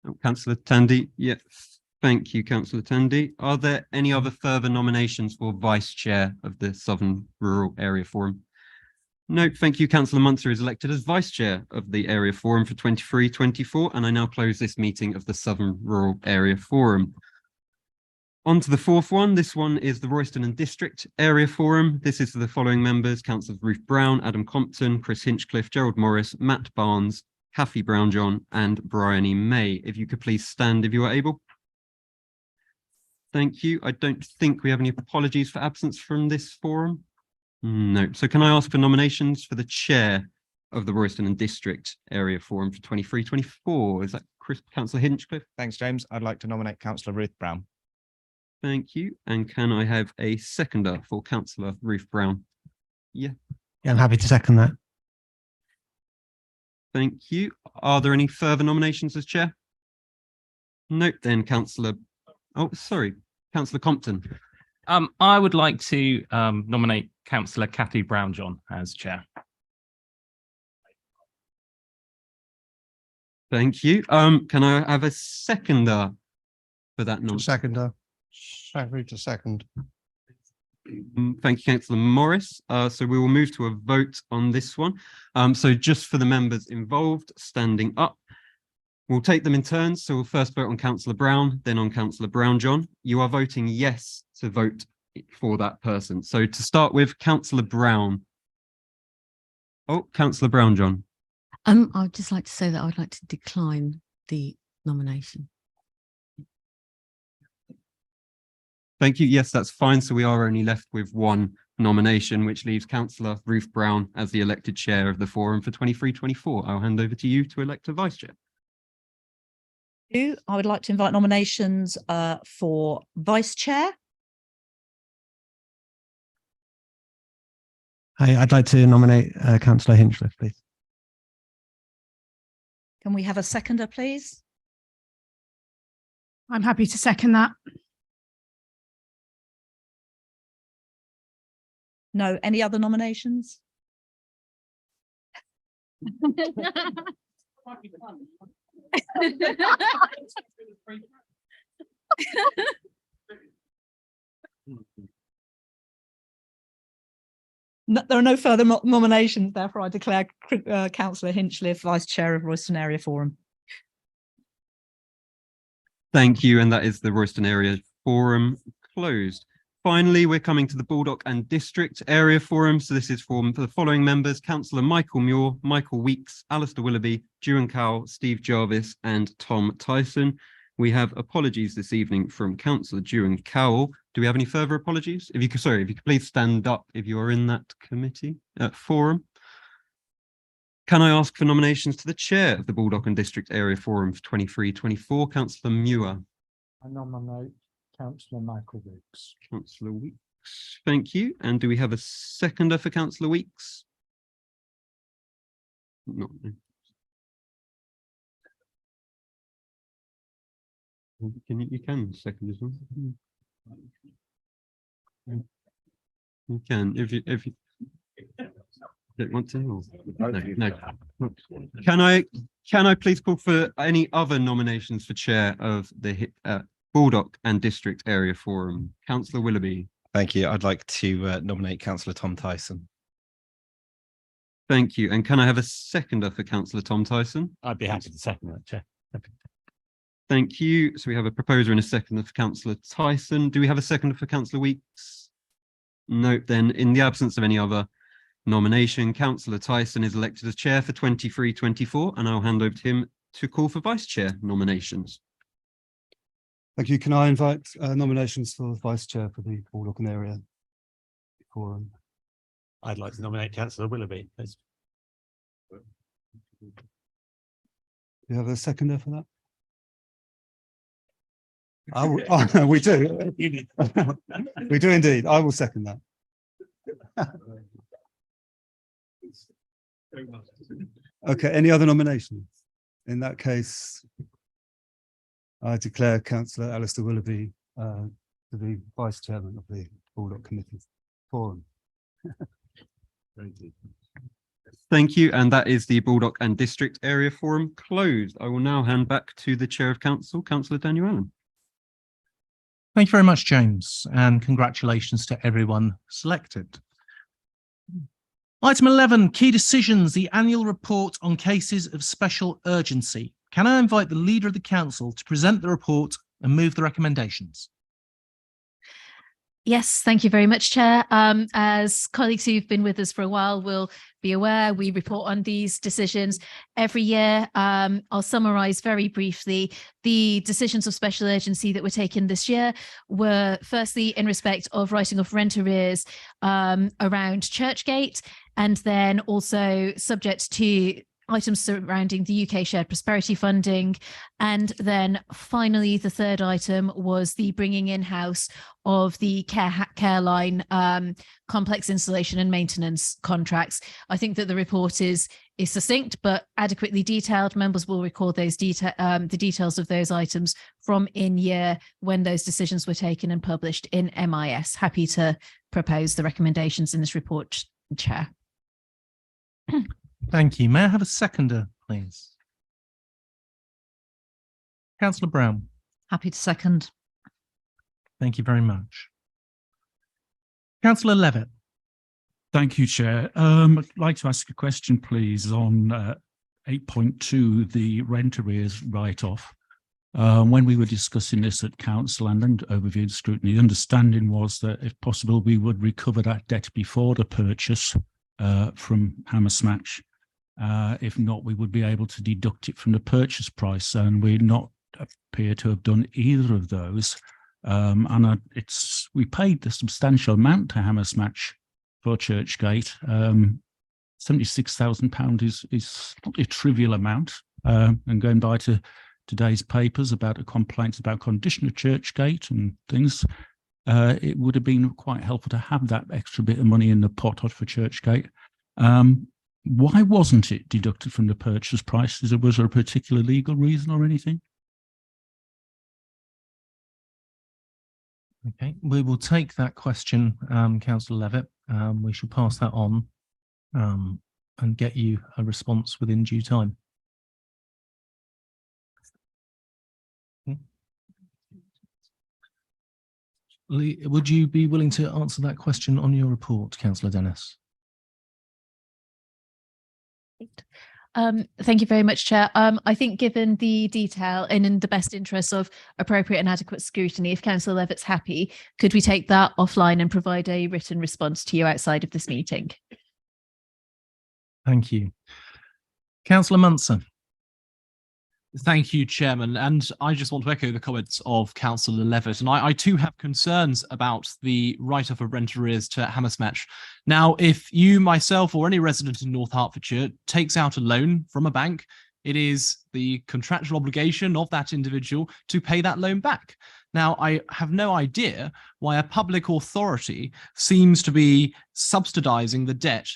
Oh, Councillor Tandy. Yes. Thank you, Councillor Tandy. Are there any other further nominations for vice chair of the Southern Rural Area Forum? No, thank you. Councillor Munzer is elected as vice chair of the Area Forum for 23-24, and I now close this meeting of the Southern Rural Area Forum. On to the fourth one. This one is the Royston and District Area Forum. This is for the following members: Councillors Ruth Brown, Adam Compton, Chris Hinchcliffe, Gerald Morris, Matt Barnes, Kathy Brownjohn, and Bryony May. If you could please stand if you are able. Thank you. I don't think we have any apologies for absence from this forum. No. So can I ask for nominations for the chair of the Royston and District Area Forum for 23-24? Is that Councillor Hinchcliffe? Thanks, James. I'd like to nominate Councillor Ruth Brown. Thank you. And can I have a seconder for Councillor Ruth Brown? Yeah. Yeah, I'm happy to second that. Thank you. Are there any further nominations as chair? Nope. Then Councillor. Oh, sorry, Councillor Compton. I would like to nominate Councillor Kathy Brownjohn as chair. Thank you. Can I have a seconder for that nomination? Seconder. Happy to second. Thank you, Councillor Morris. So we will move to a vote on this one. So just for the members involved, standing up, we'll take them in turns. So we'll first vote on Councillor Brown, then on Councillor Brownjohn. You are voting yes to vote for that person. So to start with, Councillor Brown. Oh, Councillor Brownjohn. I'd just like to say that I'd like to decline the nomination. Thank you. Yes, that's fine. So we are only left with one nomination, which leaves Councillor Ruth Brown as the elected chair of the forum for 23-24. I'll hand over to you to elect a vice chair. I would like to invite nominations for vice chair. Hi, I'd like to nominate Councillor Hinchcliffe, please. Can we have a seconder, please? I'm happy to second that. No, any other nominations? No, there are no further nominations, therefore I declare Councillor Hinchcliffe vice chair of Royston Area Forum. Thank you. And that is the Royston Area Forum closed. Finally, we're coming to the Baldock and District Area Forum. So this is for the following members: Councillor Michael Muir, Michael Weeks, Alistair Willoughby, Dewan Cowell, Steve Jarvis, and Tom Tyson. We have apologies this evening from Councillor Dewan Cowell. Do we have any further apologies? If you could please stand up if you are in that committee forum. Can I ask for nominations to the chair of the Baldock and District Area Forum for 23-24? Councillor Muir. I nominate Councillor Michael Weeks. Councillor Weeks. Thank you. And do we have a seconder for Councillor Weeks? No. You can second as well. You can if you don't want to. No. Can I please call for any other nominations for chair of the Baldock and District Area Forum? Councillor Willoughby. Thank you. I'd like to nominate Councillor Tom Tyson. Thank you. And can I have a seconder for Councillor Tom Tyson? I'd be happy to second that, Chair. Thank you. So we have a proposer and a seconder for Councillor Tyson. Do we have a seconder for Councillor Weeks? No. Then in the absence of any other nomination, Councillor Tyson is elected as chair for 23-24, and I'll hand over to him to call for vice chair nominations. Thank you. Can I invite nominations for vice chair for the Baldock Area Forum? I'd like to nominate Councillor Willoughby. Please. Do you have a seconder for that? We do. We do indeed. I will second that. Okay, any other nominations? In that case, I declare Councillor Alistair Willoughby to be Vice Chairman of the Baldock Committee Forum. Thank you. And that is the Baldock and District Area Forum closed. I will now hand back to the Chair of Council, Councillor Daniel Allen. Thank you very much, James, and congratulations to everyone selected. Item 11, key decisions, the annual report on cases of special urgency. Can I invite the Leader of the Council to present the report and move the recommendations? Yes, thank you very much, Chair. As colleagues who've been with us for a while will be aware, we report on these decisions every year. I'll summarise very briefly. The decisions of special urgency that were taken this year were firstly in respect of writing off rent arrears around Churchgate, and then also subject to items surrounding the UK shared prosperity funding. And then finally, the third item was the bringing in-house of the Careline complex installation and maintenance contracts. I think that the report is succinct but adequately detailed. Members will recall those the details of those items from in year when those decisions were taken and published in MIS. Happy to propose the recommendations in this report, Chair. Thank you. May I have a seconder, please? Councillor Brown. Happy to second. Thank you very much. Councillor Levitt. Thank you, Chair. I'd like to ask a question, please, on 8.2, the rent arrears write-off. When we were discussing this at council and overview scrutiny, the understanding was that if possible, we would recover that debt before the purchase from Hammersmatch. If not, we would be able to deduct it from the purchase price, and we not appear to have done either of those. We paid the substantial amount to Hammersmatch for Churchgate. £76,000 is not a trivial amount. And going by to today's papers about the complaints about condition of Churchgate and things, it would have been quite helpful to have that extra bit of money in the pot for Churchgate. Why wasn't it deducted from the purchase price? Was there a particular legal reason or anything? Okay, we will take that question, Councillor Levitt. We shall pass that on and get you a response within due time. Lee, would you be willing to answer that question on your report, Councillor Dennis? Thank you very much, Chair. I think given the detail and in the best interest of appropriate and adequate scrutiny, if Councillor Levitt's happy, could we take that offline and provide a written response to you outside of this meeting? Thank you. Councillor Munson. Thank you, Chairman. And I just want to echo the comments of Councillor Levitt. And I too have concerns about the write-off of rent arrears to Hammersmatch. Now, if you, myself, or any resident in North Hertfordshire takes out a loan from a bank, it is the contractual obligation of that individual to pay that loan back. Now, I have no idea why a public authority seems to be subsidising the debt.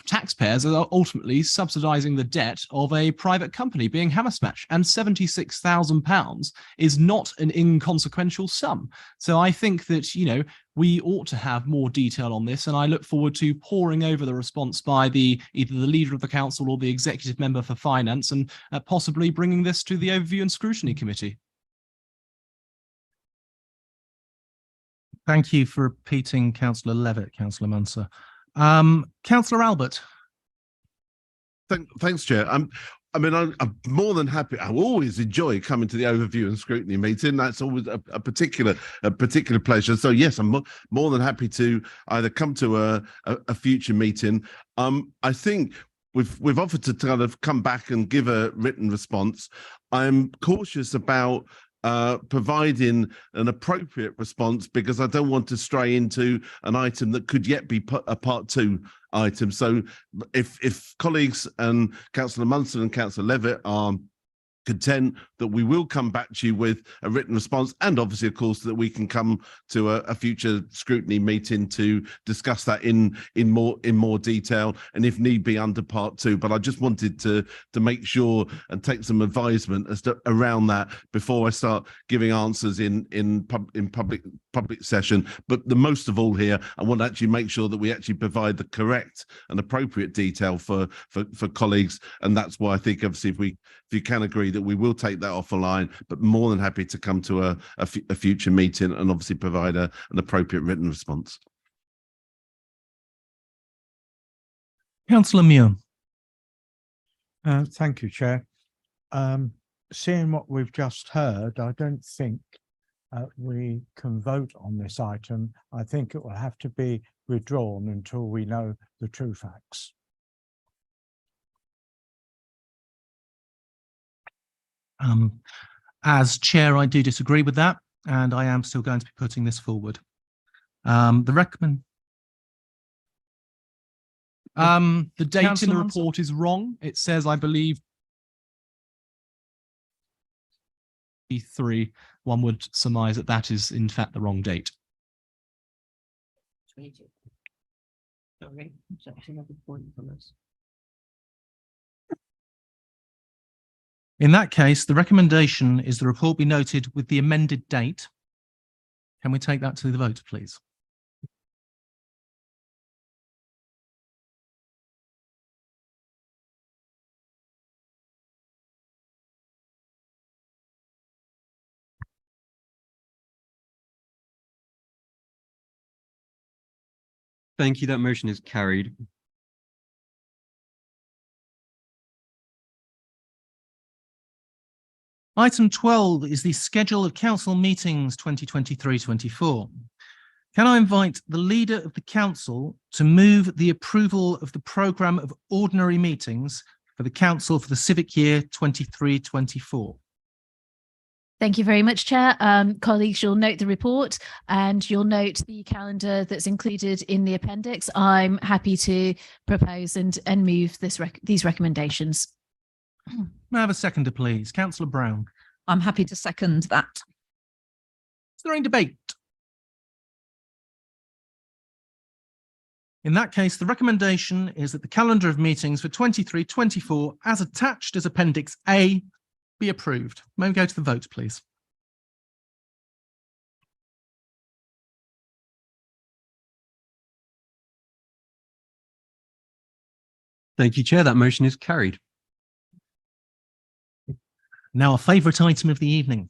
Taxpayers are ultimately subsidising the debt of a private company, being Hammersmatch, and £76,000 is not an inconsequential sum. So I think that, you know, we ought to have more detail on this, and I look forward to poring over the response by either the Leader of the Council or the Executive Member for Finance, and possibly bringing this to the Overview and Scrutiny Committee. Thank you for repeating Councillor Levitt, Councillor Munson. Councillor Albert. Thanks, Chair. I'm more than happy. I always enjoy coming to the Overview and Scrutiny meeting. That's always a particular pleasure. So yes, I'm more than happy to either come to a future meeting. I think we've offered to kind of come back and give a written response. I'm cautious about providing an appropriate response, because I don't want to stray into an item that could yet be put a part 2 item. So if colleagues and Councillor Munson and Councillor Levitt are content, that we will come back to you with a written response, and obviously, of course, that we can come to a future scrutiny meeting to discuss that in more detail, and if need be under part 2. But I just wanted to make sure and take some advisement as to around that before I start giving answers in public session. But the most of all here, I want to actually make sure that we actually provide the correct and appropriate detail for colleagues, and that's why I think obviously if you can agree that we will take that off the line, but more than happy to come to a future meeting and obviously provide an appropriate written response. Councillor Muir. Thank you, Chair. Seeing what we've just heard, I don't think we can vote on this item. I think it will have to be withdrawn until we know the true facts. As chair, I do disagree with that, and I am still going to be putting this forward. The date in Councillor the Munson? report is wrong. It says, I believe, 3. One would surmise that that is in fact the wrong date. 22. Sorry, it's actually another point from us. In that case, the recommendation is the report be noted with the amended date. Can we take that to the vote, please? Thank you. That motion is carried. Item 12 is the schedule of council meetings 2023-24. Can I invite the leader of the council to move the approval of the programme of ordinary meetings for the council for the civic year 23-24? Thank you very much, Chair. Colleagues, you'll note the report and you'll note the calendar that's included in the appendix. I'm happy to propose and move these recommendations. May I have a seconder, please? Councillor Brown. I'm happy to second that. Is there any debate? In that case, the recommendation is that the calendar of meetings for 23-24, as attached as Appendix A, be approved. May we go to the vote, please? Thank you, Chair. That motion is carried. Now, our favourite item of the evening,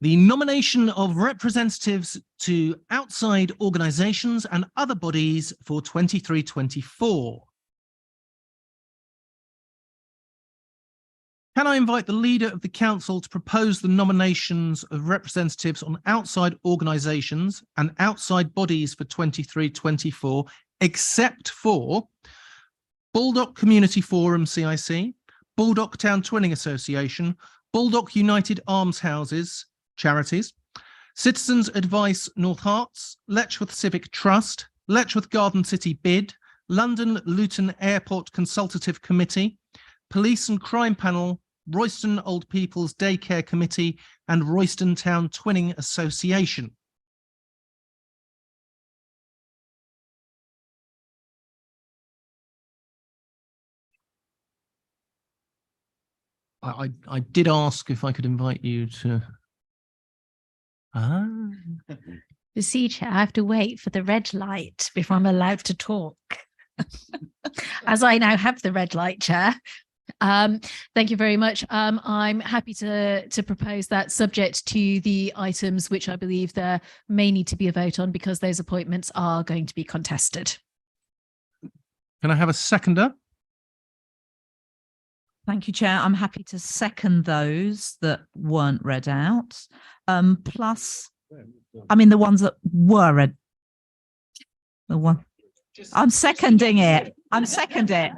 the nomination of representatives to outside organisations and other bodies for 23-24. Can I invite the leader of the council to propose the nominations of representatives on outside organisations and outside bodies for 23-24, except for Baldock Community Forum CIC, Baldock Town Twinning Association, Baldock United Almshouses Charities, Citizens Advice North Herts, Letchworth Civic Trust, Letchworth Garden City Bid, London Luton Airport Consultative Committee, Police and Crime Panel, Royston Old People's Daycare Committee, and Royston Town Twinning Association. I did ask if I could invite you to. You see, Chair, I have to wait for the red light before I'm allowed to talk. As I now have the red light, Chair. Thank you very much. I'm happy to propose that, subject to the items which I believe there may need to be a vote on, because those appointments are going to be contested. Can I have a seconder? Thank you, Chair. I'm happy to second those that weren't read out. Plus, I mean, the ones that were read. The one. I'm seconding it. I'm seconding it.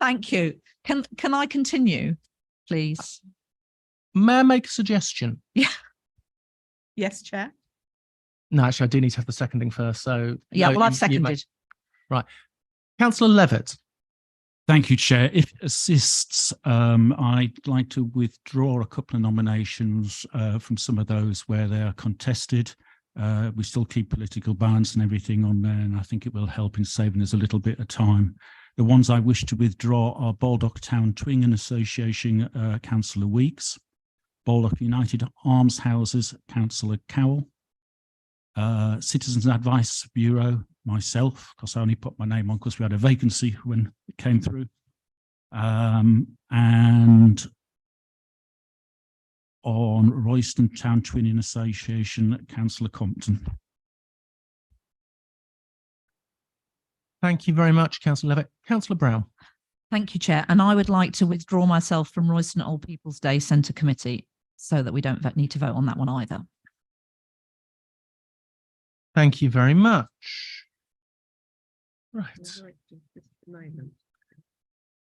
Thank you. Can I continue, please? May I make a suggestion? Yeah. Yes, Chair. No, actually, I do need to have the seconding first. So Yeah, no, well, I've you may- seconded. Right. Councillor Levitt. Thank you, Chair. If it assists, I'd like to withdraw a couple of nominations from some of those where they are contested. We still keep political balance and everything on there, and I think it will help in saving us a little bit of time. The ones I wish to withdraw are Baldock Town Twinging Association, Councillor Weeks, Baldock United Almshouses, Councillor Cowell, Citizens Advice Bureau, myself, because I only put my name on because we had a vacancy when it came through. And on Royston Town Twinning Association, Councillor Compton. Thank you very much, Councillor Levitt. Councillor Brown. Thank you, Chair. And I would like to withdraw myself from Royston Old People's Day Centre Committee so that we don't need to vote on that one either. Thank you very much. Right.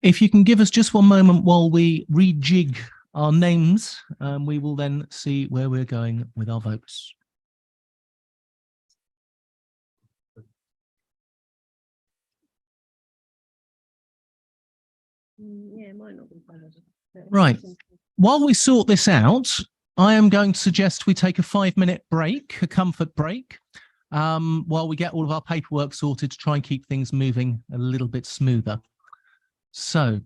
If you can give us just one moment while we rejig our names, we will then see where we're going with our votes. Yeah, it might not be bad. Right. While we sort this out, I am going to suggest we take a 5-minute break, a comfort break, while we get all of our paperwork sorted to try and keep things moving a little bit smoother. So.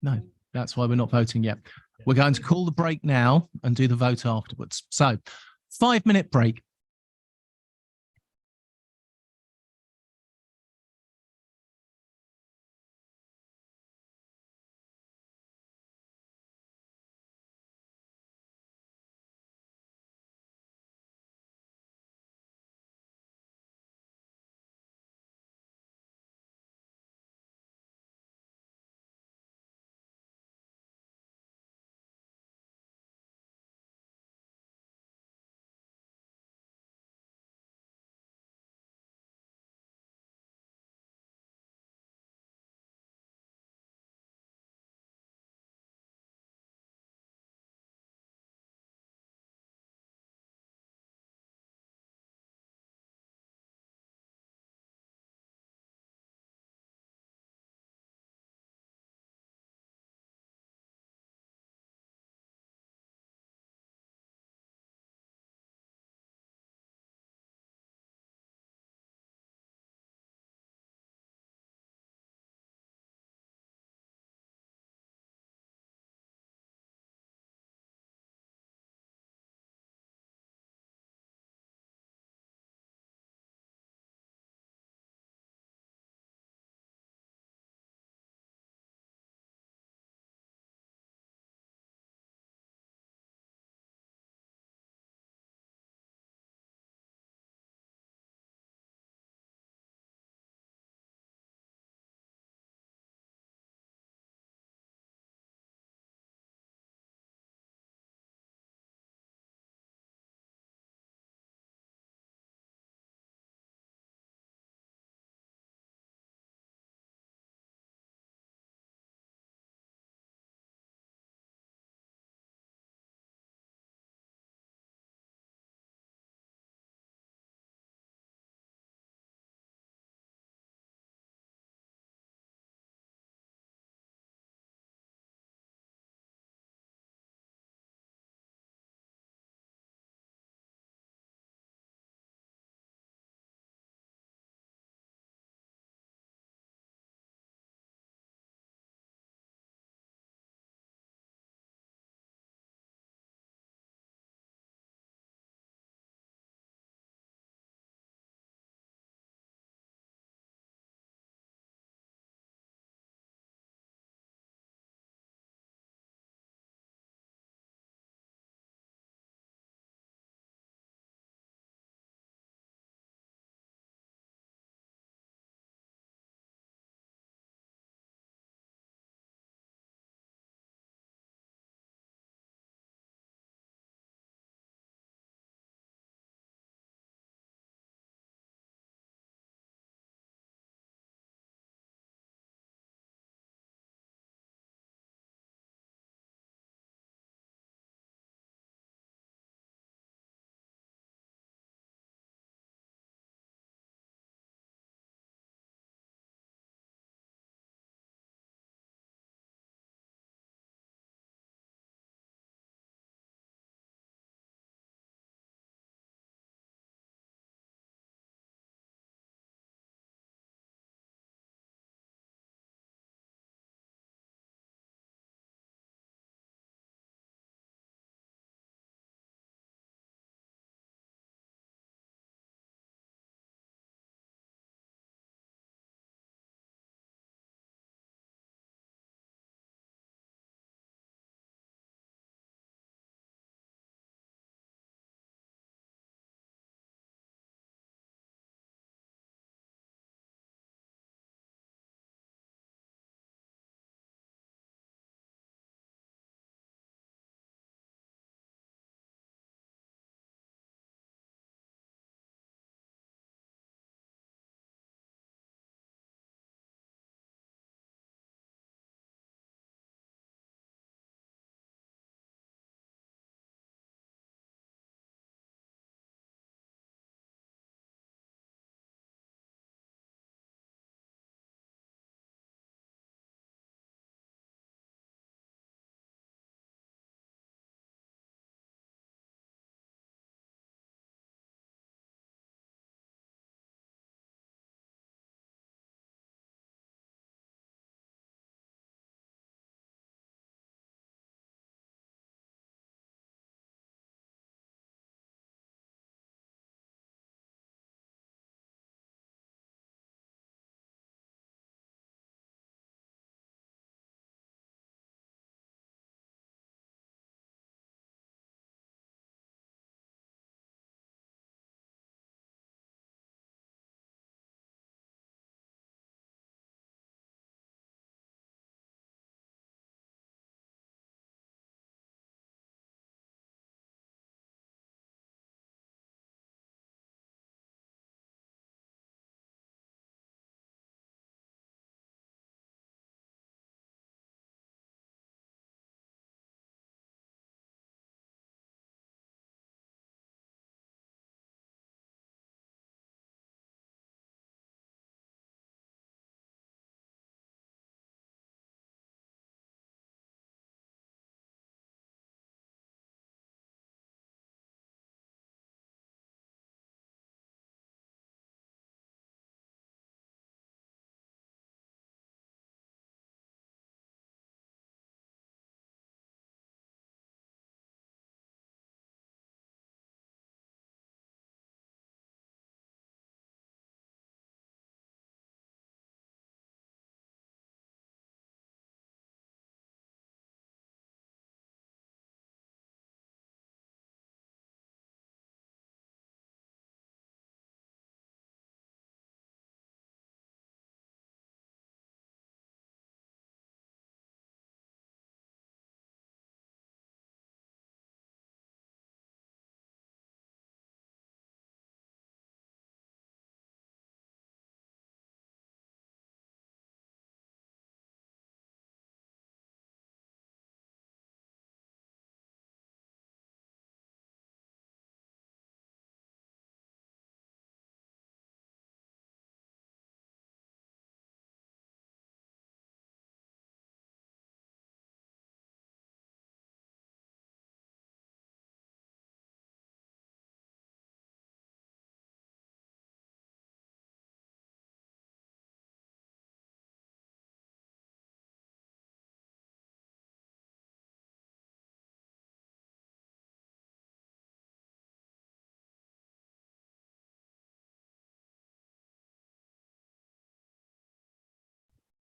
No, that's why we're not voting yet. We're going to call the break now and do the vote afterwards. So 5-minute break.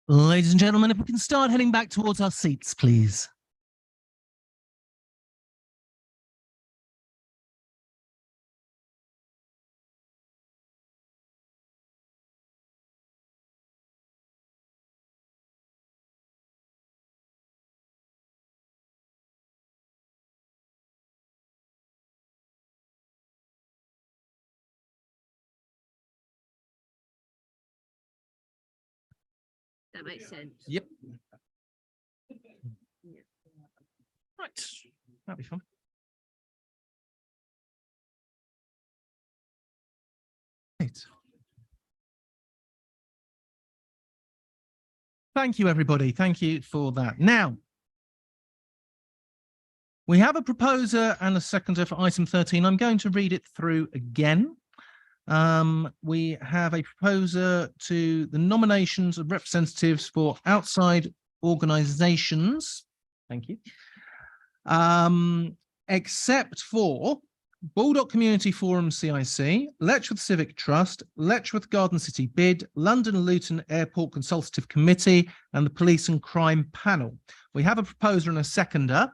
Ladies and gentlemen, if we can start heading back towards our seats, please. That makes sense. Yep. Right. That'll be fun. Right. Thank you, everybody. Thank you for that. Now, we have a proposer and a seconder for item 13. I'm going to read it through again. We have a proposer to the nominations of representatives for outside organisations. Thank you. Except for Baldock Community Forum CIC, Letchworth Civic Trust, Letchworth Garden City Bid, London Luton Airport Consultative Committee, and the Police and Crime Panel. We have a proposer and a seconder.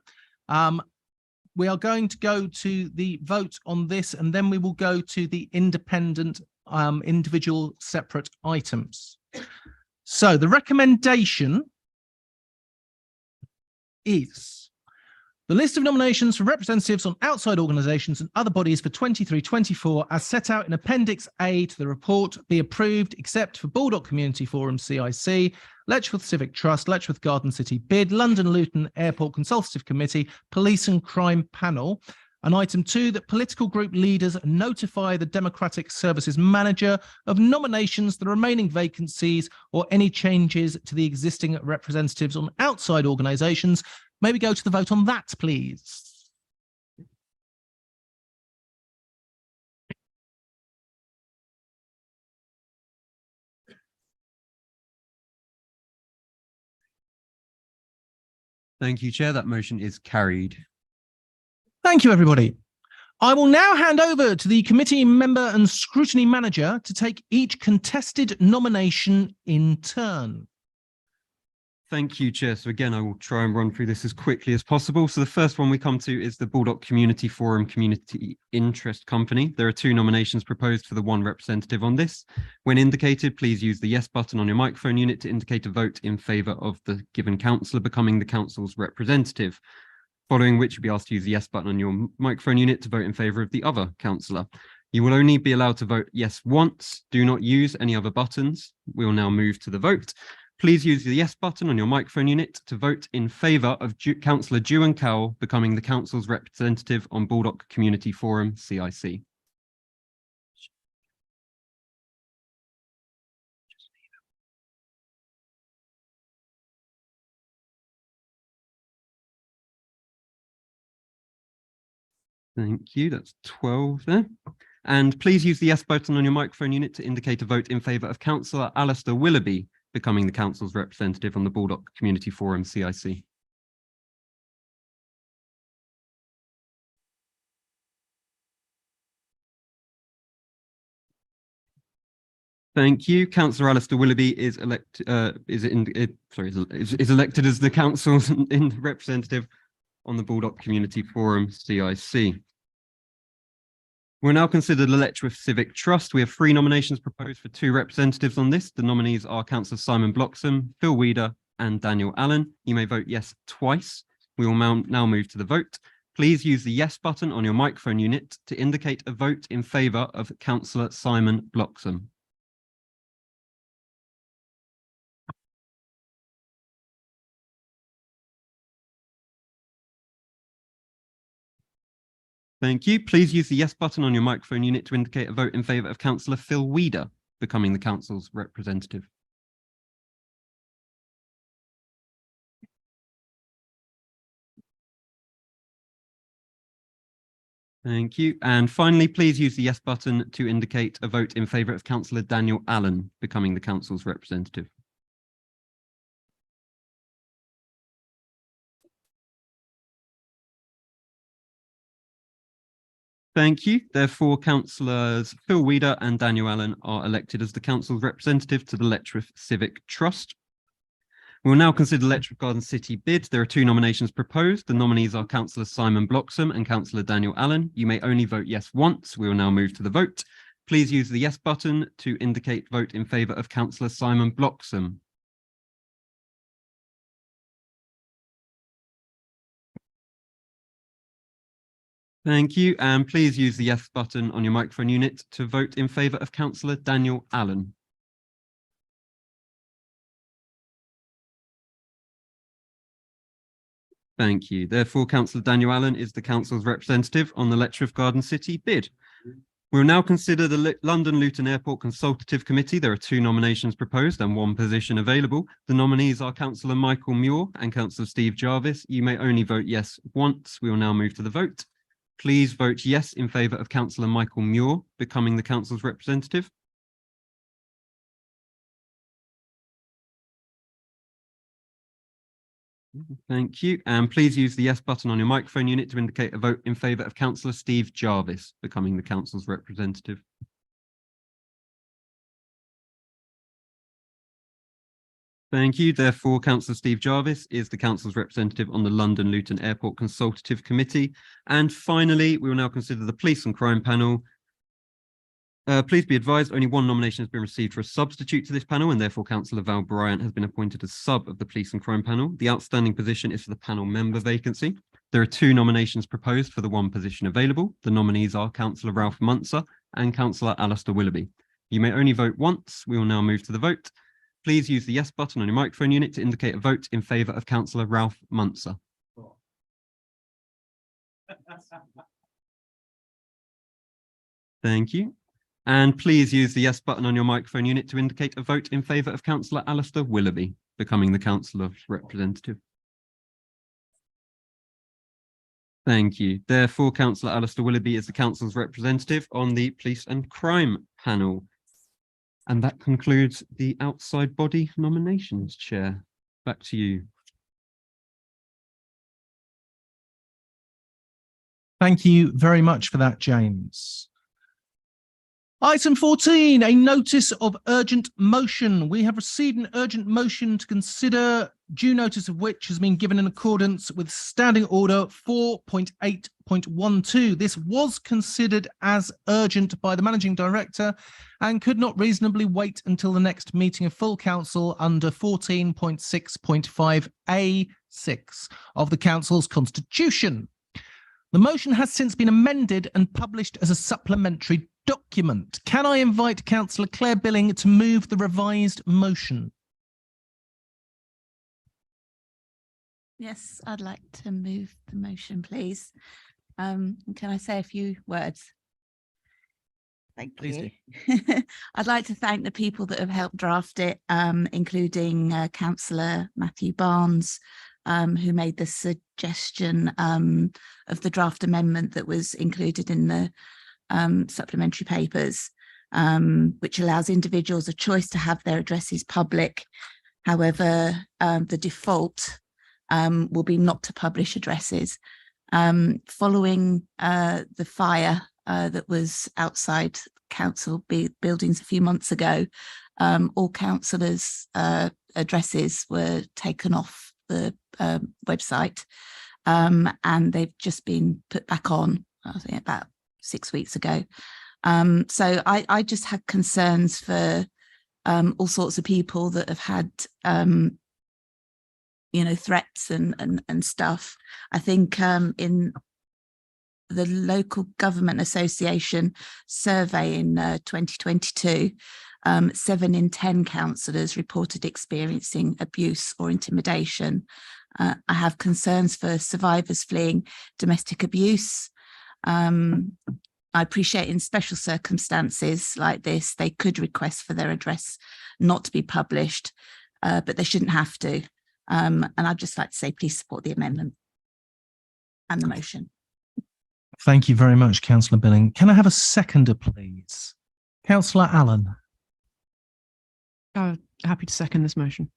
We are going to go to the vote on this, and then we will go to the independent individual separate items. So the recommendation is the list of nominations for representatives on outside organisations and other bodies for 23-24 as set out in Appendix A to the report be approved except for Baldock Community Forum CIC, Letchworth Civic Trust, Letchworth Garden City Bid, London Luton Airport Consultative Committee, Police and Crime Panel. And item 2, that political group leaders notify the Democratic Services Manager of nominations, the remaining vacancies, or any changes to the existing representatives on outside organisations. May we go to the vote on that, please? Thank you, Chair. That motion is carried. Thank you, everybody. I will now hand over to the committee member and scrutiny manager to take each contested nomination in turn. Thank you, Chair. So again, I will try and run through this as quickly as possible. So the first one we come to is the Baldock Community Forum Community Interest Company. There are 2 nominations proposed for the 1 representative on this. When indicated, please use the yes button on your microphone unit to indicate a vote in favour of the given councillor becoming the council's representative, following which you'll be asked to use the yes button on your microphone unit to vote in favour of the other councillor. You will only be allowed to vote yes once. Do not use any other buttons. We will now move to the vote. Please use the yes button on your microphone unit to vote in favour of Councillor Dewan Cowell becoming the council's representative on Baldock Community Forum CIC. Thank you. That's 12 there. And please use the yes button on your microphone unit to indicate a vote in favour of Councillor Alistair Willoughby becoming the council's representative on the Baldock Community Forum CIC. Thank you. Councillor Alistair Willoughby is elected as the council's representative on the Baldock Community Forum CIC. We'll now consider the Letchworth Civic Trust. We have 3 nominations proposed for 2 representatives on this. The nominees are Councillor Simon Bloxham, Phil Weeder, and Daniel Allen. You may vote yes twice. We will now move to the vote. Please use the yes button on your microphone unit to indicate a vote in favour of Councillor Simon Bloxham. Thank you. Please use the yes button on your microphone unit to indicate a vote in favour of Councillor Phil Weeder becoming the council's representative. Thank you. And finally, please use the yes button to indicate a vote in favour of Councillor Daniel Allen becoming the council's representative. Thank you. Therefore, Councillors Phil Weeder and Daniel Allen are elected as the council's representative to the Letchworth Civic Trust. We'll now consider Letchworth Garden City bid. There are 2 nominations proposed. The nominees are Councillor Simon Bloxham and Councillor Daniel Allen. You may only vote yes once. We will now move to the vote. Please use the yes button to indicate vote in favour of Councillor Simon Bloxham. Thank you. And please use the yes button on your microphone unit to vote in favour of Councillor Daniel Allen. Thank you. Therefore, Councillor Daniel Allen is the council's representative on the Letchworth Garden City bid. We'll now consider the London Luton Airport Consultative Committee. There are 2 nominations proposed and 1 position available. The nominees are Councillor Michael Muir and Councillor Steve Jarvis. You may only vote yes once. We will now move to the vote. Please vote yes in favour of Councillor Michael Muir becoming the council's representative. Thank you. And please use the yes button on your microphone unit to indicate a vote in favour of Councillor Steve Jarvis becoming the council's representative. Thank you. Therefore, Councillor Steve Jarvis is the council's representative on the London Luton Airport Consultative Committee. And finally, we will now consider the Police and Crime Panel. Please be advised, only 1 nomination has been received for a substitute to this panel, and therefore Councillor Val Bryant has been appointed as sub of the Police and Crime Panel. The outstanding position is for the panel member vacancy. There are 2 nominations proposed for the 1 position available. The nominees are Councillor Ralph Muntzer and Councillor Alistair Willoughby. You may only vote once. We will now move to the vote. Please use the yes button on your microphone unit to indicate a vote in favour of Councillor Ralph Muntzer. Thank you. And please use the yes button on your microphone unit to indicate a vote in favour of Councillor Alistair Willoughby becoming the council's representative. Thank you. Therefore, Councillor Alistair Willoughby is the council's representative on the Police and Crime Panel. And that concludes the outside body nominations, Chair. Back to you. Thank you very much for that, James. Item 14, a notice of urgent motion. We have received an urgent motion to consider, due notice of which has been given in accordance with Standing Order 4.8.12. This was considered as urgent by the Managing Director and could not reasonably wait until the next meeting of full council under 14.6.5A6 of the council's constitution. The motion has since been amended and published as a supplementary document. Can I invite Councillor Claire Billing to move the revised motion? Yes, I'd like to move the motion, please. Can I say a few words? Thank Please you. I'd like to thank the people that have helped draft it, including Councillor Matthew Barnes, who made the suggestion of the draft amendment that was included in the supplementary papers, which allows individuals a choice to have their addresses public. However, the default will be not to publish addresses. Following the fire that was outside council buildings a few months ago, all councillors' addresses were taken off the website, and they've just been put back on, I think about 6 weeks ago. So I just had concerns for all sorts of people that have had threats and stuff. I think in the Local Government Association survey in 2022, 7 in 10 councillors reported experiencing abuse or intimidation. I have concerns for survivors fleeing domestic abuse. I appreciate in special circumstances like this, they could request for their address not to be published, but they shouldn't have to. And I'd just like to say, please support the amendment and the motion. Thank you very much, Councillor Billing. Can I have a seconder, please? Councillor Allen. Happy to second this motion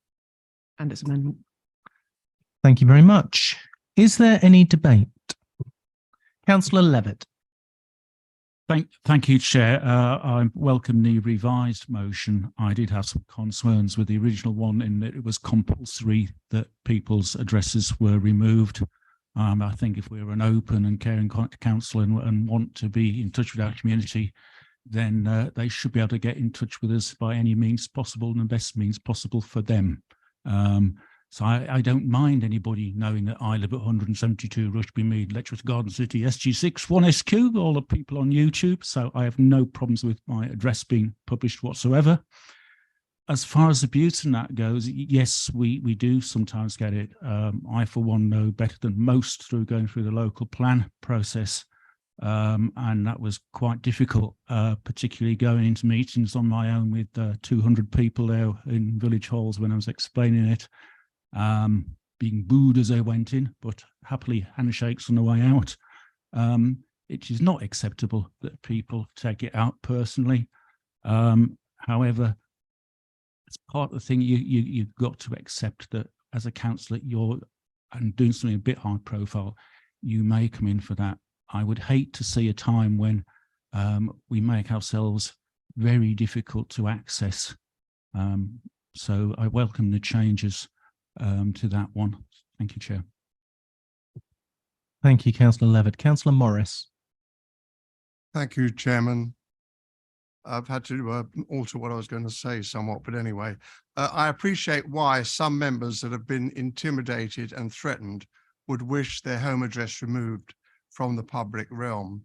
and its amendment. Thank you very much. Is there any debate? Councillor Levitt. Thank you, Chair. I welcome the revised motion. I did have some concerns with the original one in that it was compulsory that people's addresses were removed. I think if we're an open and caring council and want to be in touch with our community, then they should be able to get in touch with us by any means possible and the best means possible for them. So I don't mind anybody knowing that I live at 172 Rushby Mead, Letchworth Garden City, SG6 1SQ, all the people on YouTube. So I have no problems with my address being published whatsoever. As far as abuse and that goes, yes, we do sometimes get it. I, for one, know better than most through going through the local plan process. And that was quite difficult, particularly going into meetings on my own with 200 people there in village halls when I was explaining it. Being booed as I went in, but happily handshakes on the way out. It is not acceptable that people take it out personally. However, it's part of the thing you've got to accept that as a councillor, you're and doing something a bit high profile, you may come in for that. I would hate to see a time when we make ourselves very difficult to access. So I welcome the changes to that one. Thank you, Chair. Thank you, Councillor Levitt. Councillor Morris. Thank you, Chairman. I've had to alter what I was going to say somewhat, but anyway, I appreciate why some members that have been intimidated and threatened would wish their home address removed from the public realm.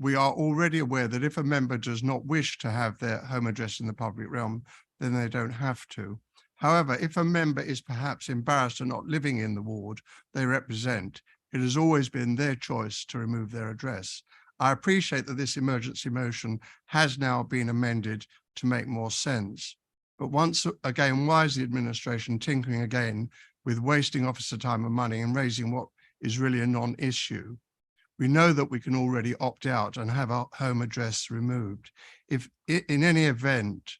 We are already aware that if a member does not wish to have their home address in the public realm, then they don't have to. However, if a member is perhaps embarrassed of not living in the ward they represent, it has always been their choice to remove their address. I appreciate that this emergency motion has now been amended to make more sense. But once again, why is the administration tinkering again with wasting officer time and money and raising what is really a non-issue? We know that we can already opt out and have our home address removed. If in any event,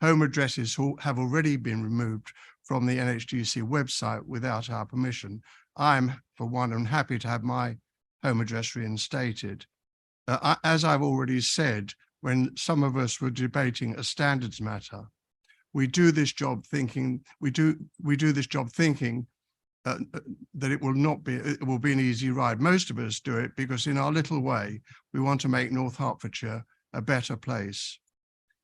home addresses have already been removed from the NHDC website without our permission, I'm, for one, happy to have my home address reinstated. As I've already said, when some of us were debating a standards matter, we do this job thinking that it will be an easy ride. Most of us do it because in our little way, we want to make North Hertfordshire a better place.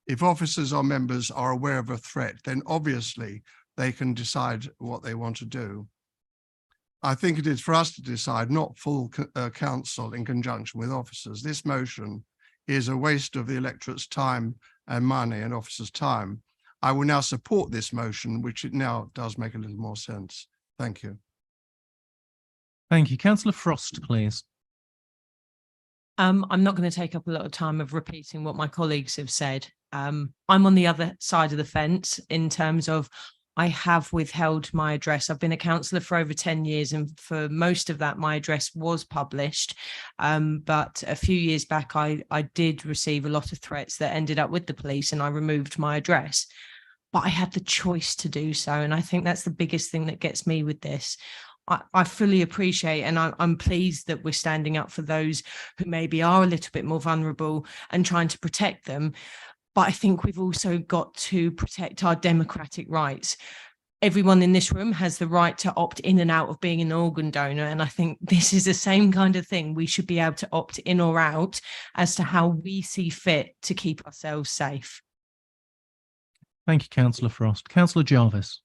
If officers or members are aware of a threat, then obviously they can decide what they want to do. I think it is for us to decide, not full council in conjunction with officers. This motion is a waste of the electorate's time and money and officers' time. I will now support this motion, which it now does make a little more sense. Thank you. Thank you. Councillor Frost, please. I'm not going to take up a lot of time of repeating what my colleagues have said. I'm on the other side of the fence in terms of I have withheld my address. I've been a councillor for over 10 years, and for most of that, my address was published. But a few years back, I did receive a lot of threats that ended up with the police, and I removed my address. But I had the choice to do so. And I think that's the biggest thing that gets me with this. I fully appreciate, and I'm pleased that we're standing up for those who maybe are a little bit more vulnerable and trying to protect them. But I think we've also got to protect our democratic rights. Everyone in this room has the right to opt in and out of being an organ donor. And I think this is the same kind of thing. We should be able to opt in or out as to how we see fit to keep ourselves safe. Thank you, Councillor Frost. Councillor Jarvis.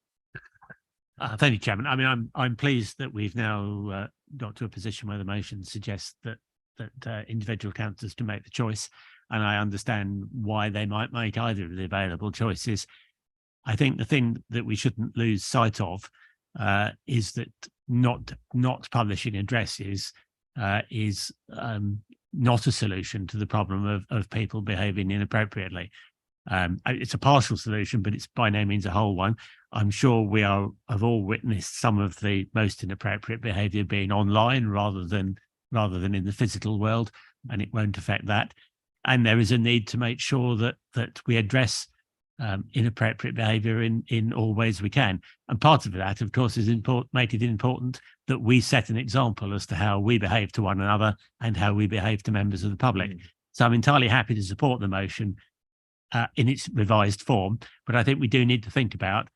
Thank you, Chairman. I mean, I'm pleased that we've now got to a position where the motion suggests that individual councillors can make the choice, and I understand why they might make either of the available choices. I think the thing that we shouldn't lose sight of is that not publishing addresses is not a solution to the problem of people behaving inappropriately. It's a partial solution, but it's by no means a whole one. I'm sure we have all witnessed some of the most inappropriate behaviour being online rather than in the physical world, and it won't affect that. And there is a need to make sure that we address inappropriate behaviour in all ways we can. And part of that, of course, is make it important that we set an example as to how we behave to one another and how we behave to members of the public. So I'm entirely happy to support the motion in its revised form, but I think we do need to think about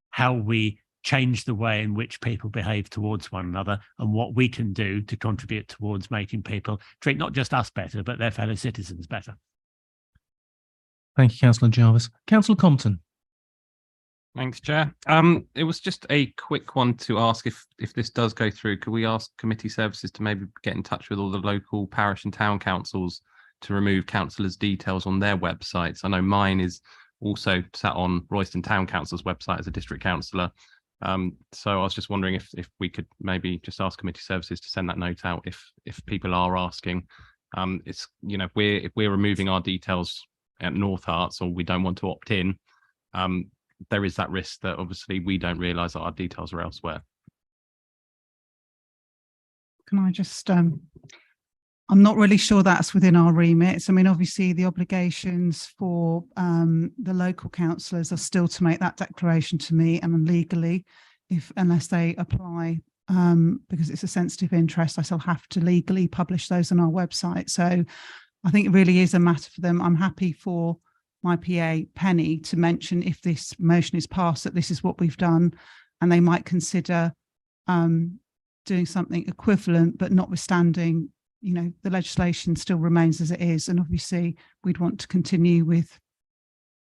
how we change the way in which people behave towards one another and what we can do to contribute towards making people treat not just us better, but their fellow citizens better. Thank you, Councillor Jarvis. Councillor Compton. Thanks, Chair. It was just a quick one to ask if this does go through, could we ask committee services to maybe get in touch with all the local parish and town councils to remove councillors' details on their websites? I know mine is also sat on Royston Town Council's website as a district councillor. So I was just wondering if we could maybe just ask committee services to send that note out if people are asking. It's, you know, if we're removing our details at North Herts or we don't want to opt in, there is that risk that obviously we don't realise that our details are elsewhere. Can I just, I'm not really sure that's within our remit. I mean, obviously the obligations for the local councillors are still to make that declaration to me and legally, unless they apply, because it's a sensitive interest, I still have to legally publish those on our website. So I think it really is a matter for them. I'm happy for my PA Penny to mention if this motion is passed that this is what we've done, and they might consider doing something equivalent, but notwithstanding, you know, the legislation still remains as it is, and obviously we'd want to continue with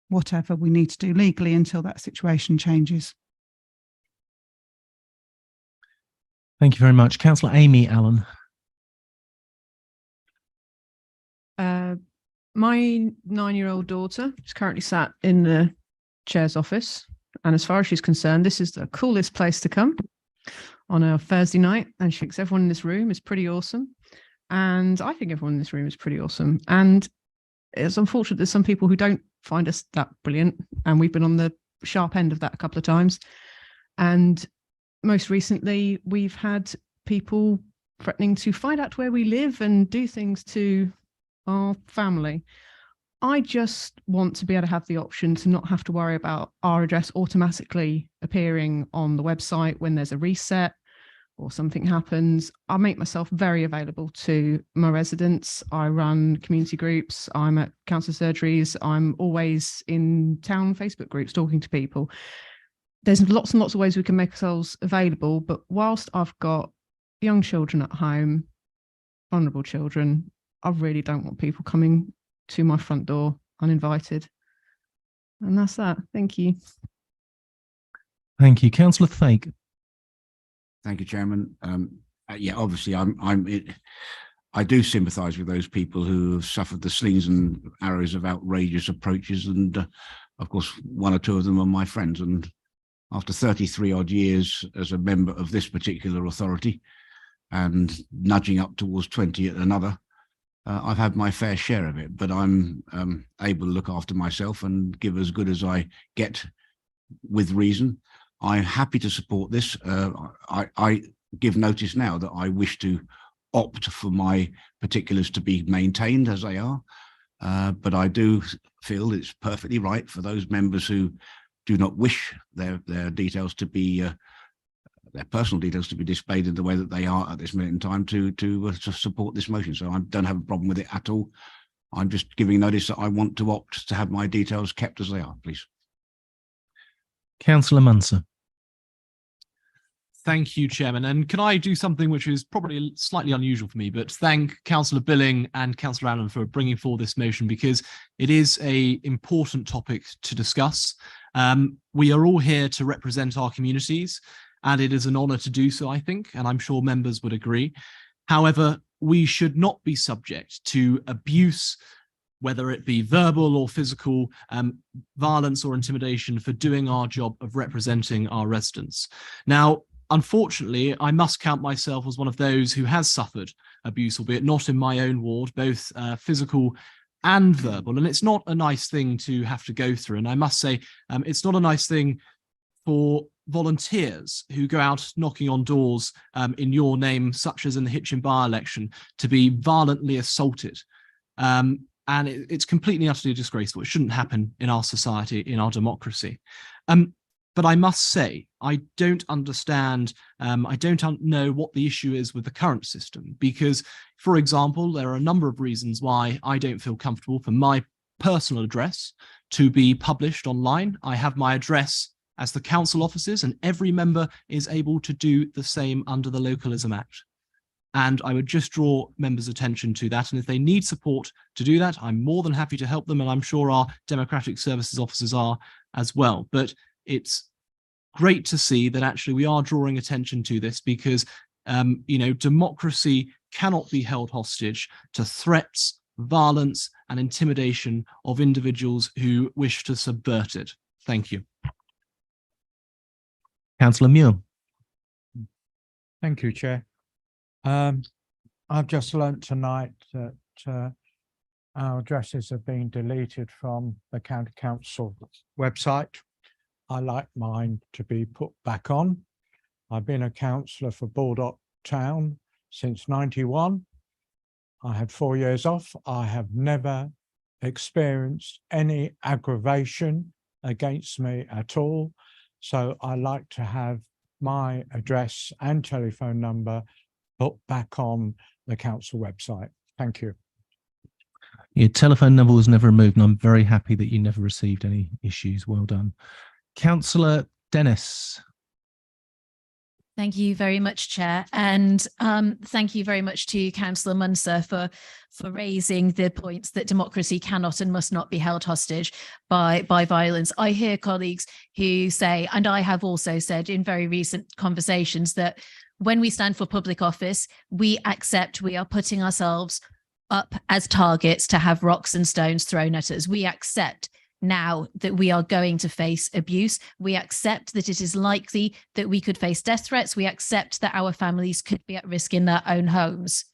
whatever we need to do legally until that situation changes. Thank you very much. Councillor Amy Allen. My 9-year-old daughter is currently sat in the chair's office, and as far as she's concerned, this is the coolest place to come on a Thursday night, and she thinks everyone in this room is pretty awesome, and I think everyone in this room is pretty awesome. And it's unfortunate there's some people who don't find us that brilliant, and we've been on the sharp end of that a couple of times. And most recently, we've had people threatening to find out where we live and do things to our family. I just want to be able to have the option to not have to worry about our address automatically appearing on the website when there's a reset or something happens. I make myself very available to my residents. I run community groups. I'm at cancer surgeries. I'm always in town Facebook groups talking to people. There's lots and lots of ways we can make ourselves available, but whilst I've got young children at home, vulnerable children, I really don't want people coming to my front door uninvited. And that's that. Thank you. Thank you. Councillor Fake. Thank you, Chairman. Yeah, obviously, I do sympathise with those people who have suffered the slings and arrows of outrageous approaches, and of course, one or two of them are my friends. And after 33 odd years as a member of this particular authority, and nudging up towards 20 at another, I've had my fair share of it. But I'm able to look after myself and give as good as I get with reason. I'm happy to support this. I give notice now that I wish to opt for my particulars to be maintained as they are, but I do feel it's perfectly right for those members who do not wish their details to be their personal details to be displayed in the way that they are at this minute in time to support this motion. So I don't have a problem with it at all. I'm just giving notice that I want to opt to have my details kept as they are, please. Councillor Munson. Thank you, Chairman. And can I do something which is probably slightly unusual for me, but thank Councillor Billing and Councillor Allen for bringing forward this motion, because it is an important topic to discuss. We are all here to represent our communities, and it is an honour to do so, I think, and I'm sure members would agree. However, we should not be subject to abuse, whether it be verbal or physical, violence or intimidation, for doing our job of representing our residents. Now, unfortunately, I must count myself as one of those who has suffered abuse, albeit not in my own ward, both physical and verbal. And it's not a nice thing to have to go through. And I must say, it's not a nice thing for volunteers who go out knocking on doors in your name, such as in the Hitchin by-election, to be violently assaulted. And it's completely utterly disgraceful. It shouldn't happen in our society, in our democracy. But I must say, I don't understand, I don't know what the issue is with the current system, because, for example, there are a number of reasons why I don't feel comfortable for my personal address to be published online. I have my address as the council offices, and every member is able to do the same under the Localism Act. And I would just draw members' attention to that. And if they need support to do that, I'm more than happy to help them. And I'm sure our Democratic Services officers are as well. But it's great to see that actually we are drawing attention to this, because, you know, democracy cannot be held hostage to threats, violence, and intimidation of individuals who wish to subvert it. Thank you. Councillor Muir. Thank you, Chair. I've just learnt tonight that our addresses have been deleted from the County Council website. I like mine to be put back on. I've been a councillor for Baldock Town since '91. I had 4 years off. I have never experienced any aggravation against me at all. So I like to have my address and telephone number put back on the council website. Thank you. Your telephone number was never removed, and I'm very happy that you never received any issues. Well done. Councillor Dennis. Thank you very much, Chair. And thank you very much to Councillor Munser for raising the points that democracy cannot and must not be held hostage by violence. I hear colleagues who say, and I have also said in very recent conversations, that when we stand for public office, we accept we are putting ourselves up as targets to have rocks and stones thrown at us. We accept now that we are going to face abuse. We accept that it is likely that we could face death threats. We accept that our families could be at risk in their own homes.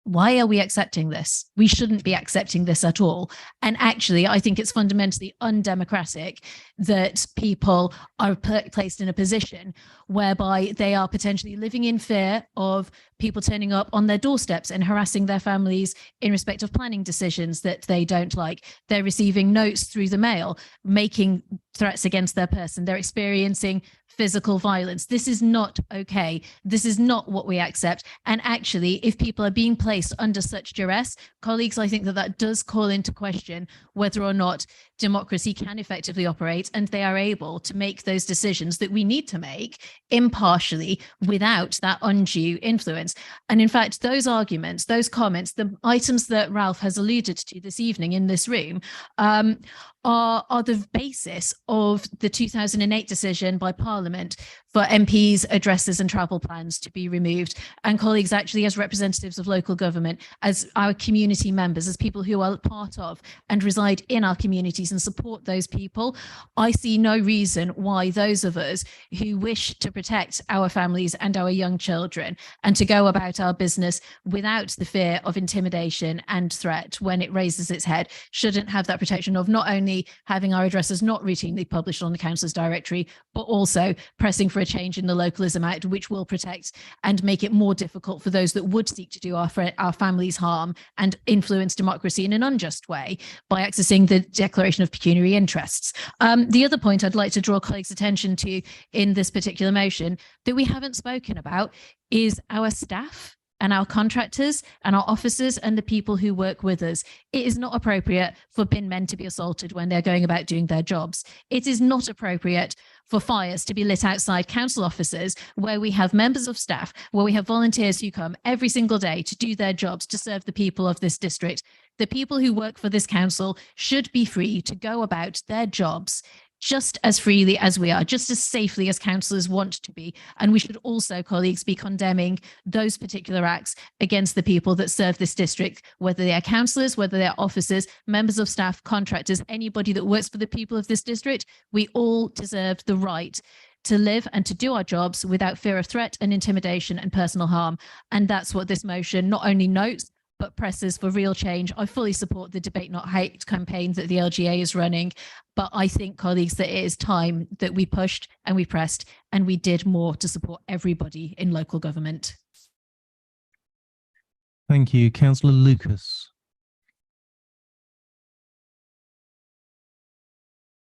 Why are we accepting this? We shouldn't be accepting this at all. And actually, I think it's fundamentally undemocratic that people are placed in a position whereby they are potentially living in fear of people turning up on their doorsteps and harassing their families in respect of planning decisions that they don't like. They're receiving notes through the mail, making threats against their person. They're experiencing physical violence. This is not okay. This is not what we accept. And actually, if people are being placed under such duress, colleagues, I think that that does call into question whether or not democracy can effectively operate and they are able to make those decisions that we need to make impartially without that undue influence. And in fact, those arguments, those comments, the items that Ralph has alluded to this evening in this room are the basis of the 2008 decision by Parliament for MPs' addresses and travel plans to be removed. And colleagues, actually, as representatives of local government, as our community members, as people who are part of and reside in our communities and support those people, I see no reason why those of us who wish to protect our families and our young children and to go about our business without the fear of intimidation and threat when it raises its head shouldn't have that protection of not only having our addresses not routinely published on the council's directory, but also pressing for a change in the Localism Act, which will protect and make it more difficult for those that would seek to do our families harm and influence democracy in an unjust way by accessing the declaration of pecuniary interests. The other point I'd like to draw colleagues' attention to in this particular motion that we haven't spoken about is our staff and our contractors and our officers and the people who work with us. It is not appropriate for bin men to be assaulted when they're going about doing their jobs. It is not appropriate for fires to be lit outside council offices where we have members of staff, where we have volunteers who come every single day to do their jobs, to serve the people of this district. The people who work for this council should be free to go about their jobs just as freely as we are, just as safely as councillors want to be. And we should also, colleagues, be condemning those particular acts against the people that serve this district, whether they are councillors, whether they're officers, members of staff, contractors, anybody that works for the people of this district. We all deserve the right to live and to do our jobs without fear of threat and intimidation and personal harm. And that's what this motion not only notes, but presses for real change. I fully support the Debate Not Hate campaign that the LGA is running, but I think, colleagues, that it is time that we pushed and we pressed and we did more to support everybody in local government. Thank you. Councillor Lucas.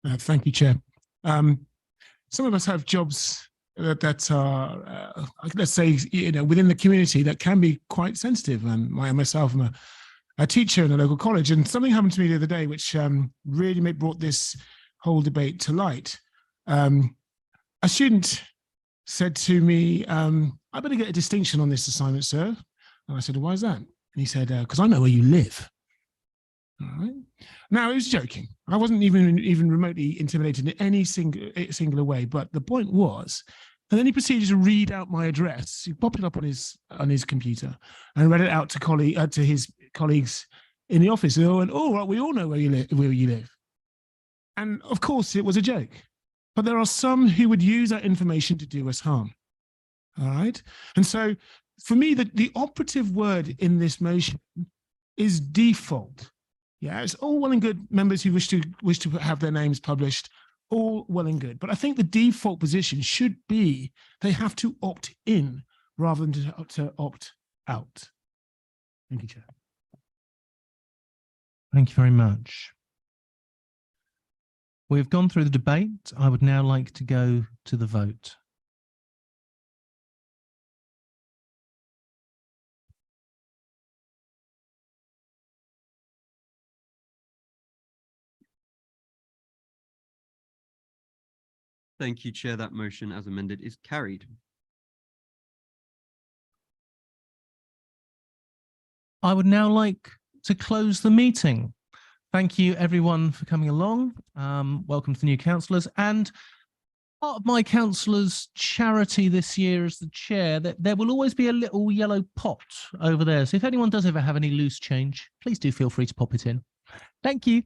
Thank you, Chair. some of us have jobs that are, let's say, within the community that can be quite sensitive. And myself, I'm a teacher in a local college, and something happened to me the other day which really brought this whole debate to light. A student said to me, I better get a distinction on this assignment, sir. And I said, why is that? And he said, because I know where you live. All right. Now, he was joking. I wasn't even remotely intimidated in any singular way. But the point was, and then he proceeded to read out my address. He popped it up on his computer and read it out to his colleagues in the office. And they went, "Oh, right, we all know where you live." And of course, it was a joke. But there are some who would use that information to do us harm. All right. And so, for me, the operative word in this motion is default. Yeah, it's all well and good, members who wish to have their names published, all well and good. But I think the default position should be they have to opt in rather than to opt out. Thank you, Chair. Thank you very much. We've gone through the debate. I would now like to go to the vote. Thank you, Chair. That motion as amended is carried. I would now like to close the meeting. Thank you everyone for coming along. Welcome to the new councillors. And part of my councillors' charity this year as the chair, that there will always be a little yellow pot over there. So if anyone does ever have any loose change, please do feel free to pop it in. Thank you.